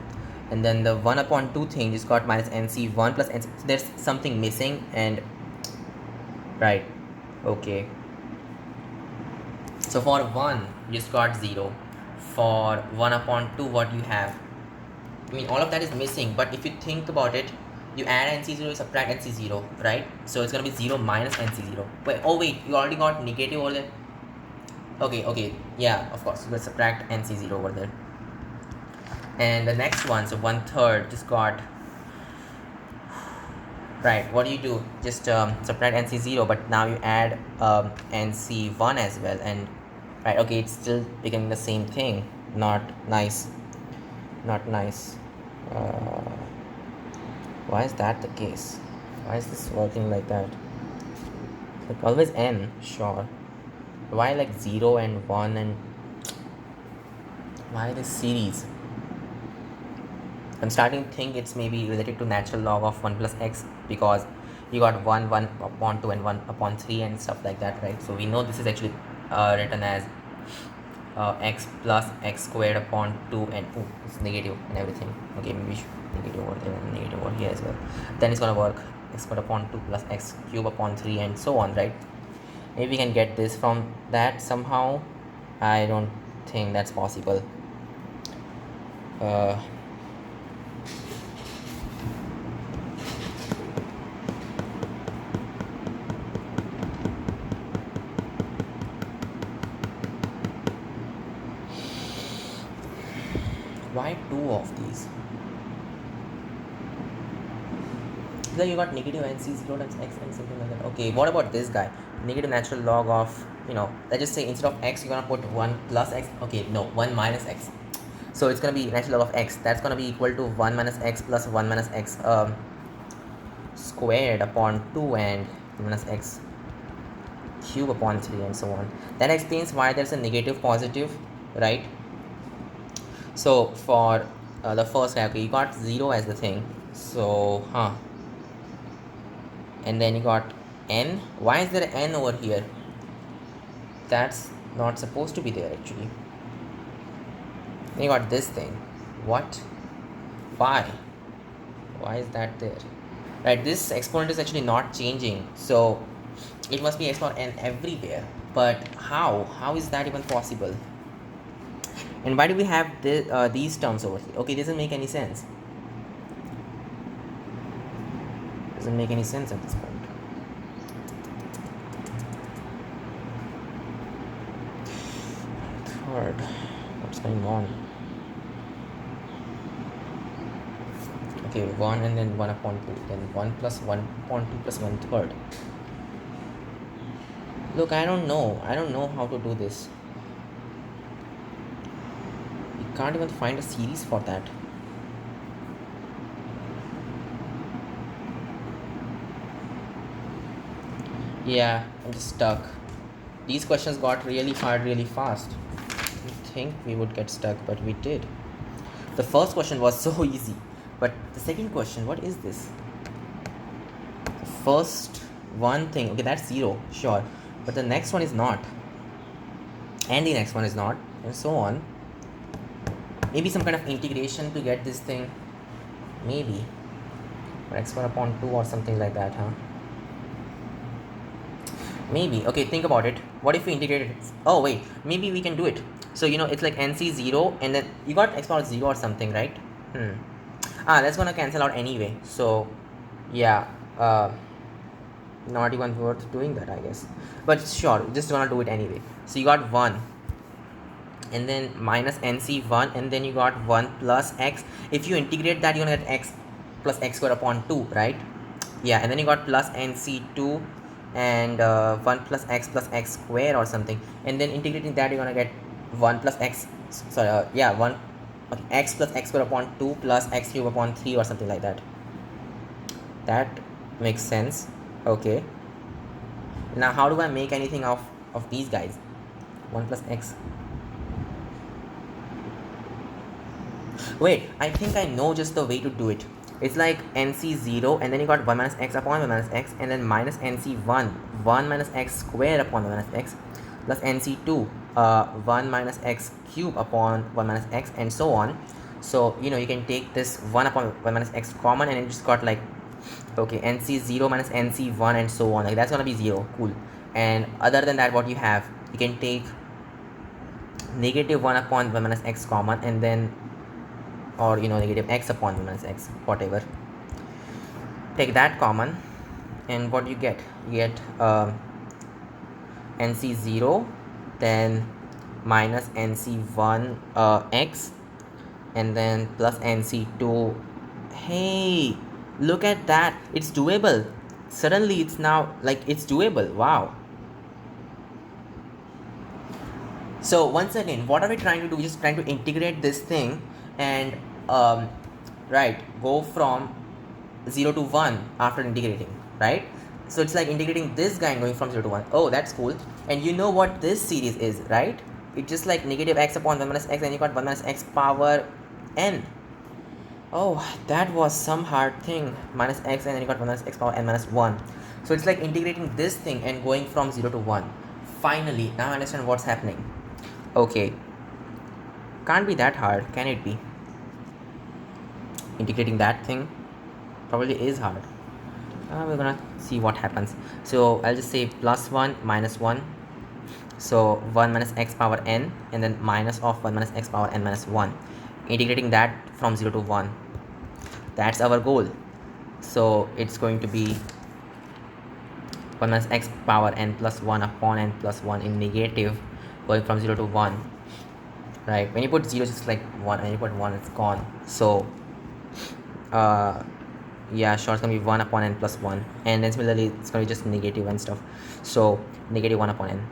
And then the 1 upon 2 thing just got minus NC1 plus NC. So there's something missing, and right, okay. So for 1 you just got 0. For 1 upon 2, what you have? I mean, all of that is missing, but if you think about it, you add NC0, you subtract NC0, right? So it's gonna be 0 minus NC0. Wait, oh wait, you already got negative over there. Okay, yeah, of course, you will subtract NC0 over there. And the next one, so 1/3, just got... Right, what do? Just subtract NC0, but now you add NC1 as well, and... Right, okay, it's still becoming the same thing. Not nice. Not nice. Why is that the case? Why is this working like that? Like always n, sure. Why like 0 and 1 and... Why this series? I'm starting to think it's maybe related to natural log of 1 plus x, because you got 1 upon 2 and 1 upon 3 and stuff like that, right? So we know this is actually written as x plus x squared upon 2, and it's negative and everything. Okay, maybe negative over there and negative over here as well. Then it's gonna work x squared upon 2 plus x cube upon 3 and so on, right? Maybe we can get this from that somehow. I don't think that's possible. Why 2 of these? Then you got negative NC0 times x and something like that. Okay, what about this guy? Negative natural log of, let's just say instead of x, you're gonna put 1 plus x. Okay, no, 1 minus x. So it's gonna be natural log of x. That's gonna be equal to 1 minus x plus 1 minus x squared upon 2 and minus x cube upon 3 and so on. That explains why there's a negative positive, right? So for the first guy, okay, you got 0 as the thing. So, and then you got n. Why is there n over here? That's not supposed to be there actually. Then you got this thing. What? Why is that there? Right, this exponent is actually not changing, so it must be x power n everywhere. But how is that even possible? And why do we have these terms over here? Okay, doesn't make any sense. Doesn't make any sense at this point. third. What's going on? Okay, 1 and then 1 upon 2. Then 1 plus 1 upon 2 plus 1 third. Look, I don't know. I don't know how to do this. We can't even find a series for that. Yeah, I'm just stuck. These questions got really hard really fast. I think we would get stuck, but we did. The first question was so easy, but the second question, what is this? The first one thing, okay, that's 0, sure, but the next one is not, and the next one is not, and so on. Maybe some kind of integration to get this thing, maybe, or x1 upon 2 or something like that, huh? Maybe. Okay, think about it. What if we integrate it? Oh wait, maybe we can do it. So it's like nc0 and then you got x power 0 or something, right? That's gonna cancel out anyway, so yeah, not even worth doing that, I guess, but sure, just gonna do it anyway. So you got 1 and then minus nc1 and then you got 1 plus x. If you integrate that, you're gonna get x plus x squared upon 2, right? Yeah, and then you got plus nc2 and 1 plus x square or something, and then integrating that, you're gonna get 1 plus x, sorry, 1, okay, x plus x square upon 2 plus x cube upon 3 or something like that. That makes sense. Okay, now how do I make anything of these guys? 1 plus x, wait, I think I know just the way to do it. It's like nc0 and then you got 1 minus x upon 1 minus x and then minus nc1 1 minus x square upon 1 minus x plus nc2 1 minus x cube upon 1 minus x and so on. So you can take this 1 upon 1 minus x common and it just got like, okay, nc0 minus nc1 and so on, like that's gonna be 0. Cool. And other than that, what you have, you can take negative 1 upon 1 minus x common and then, or negative x upon 1 minus x, whatever, take that common, and what you get, you get nc0 then minus nc1 x and then plus nc2. Hey, look at that, it's doable. Suddenly it's now like it's doable. Wow. So once again, what are we trying to do? We're just trying to integrate this thing and right, go from 0 to 1 after integrating, right? So it's like integrating this guy and going from 0 to 1. Oh, that's cool. And you know what this series is, right? It's just like negative x upon 1 minus x and you got 1 minus x power n. Oh, that was some hard thing. Minus x and then you got 1 minus x power n minus 1. So it's like integrating this thing and going from 0 to 1. Finally, now I understand what's happening. Okay, can't be that hard, can it be? Integrating that thing probably is hard. We're gonna see what happens. So I'll just say plus 1 minus 1, so 1 minus x power n and then minus of 1 minus x power n minus 1, integrating that from 0 to 1. That's our goal. So it's going to be 1 minus x power n plus 1 upon n plus 1 in negative, going from 0 to 1, right? When you put 0, it's just like 1, and when you put 1, it's gone. So yeah, sure, it's gonna be 1 upon n plus 1, and then similarly it's gonna be just negative and stuff, so negative 1 upon n,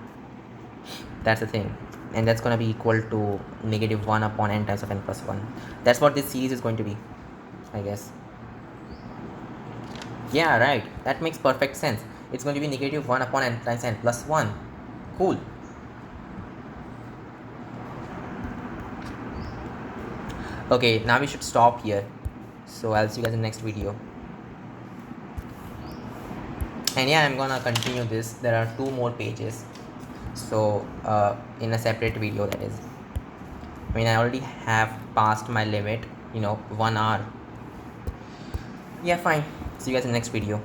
that's the thing, and that's gonna be equal to negative 1 upon n times of n plus 1. That's what this series is going to be, I guess. Yeah, right, that makes perfect sense. It's going to be negative 1 upon n times n plus 1. Cool. Okay, now we should stop here. So I'll see you guys in the next video. And yeah, I'm gonna continue this. There are 2 more pages. So in a separate video, that is. I mean, I already have passed my limit, 1 hour. Yeah, fine. See you guys in the next video.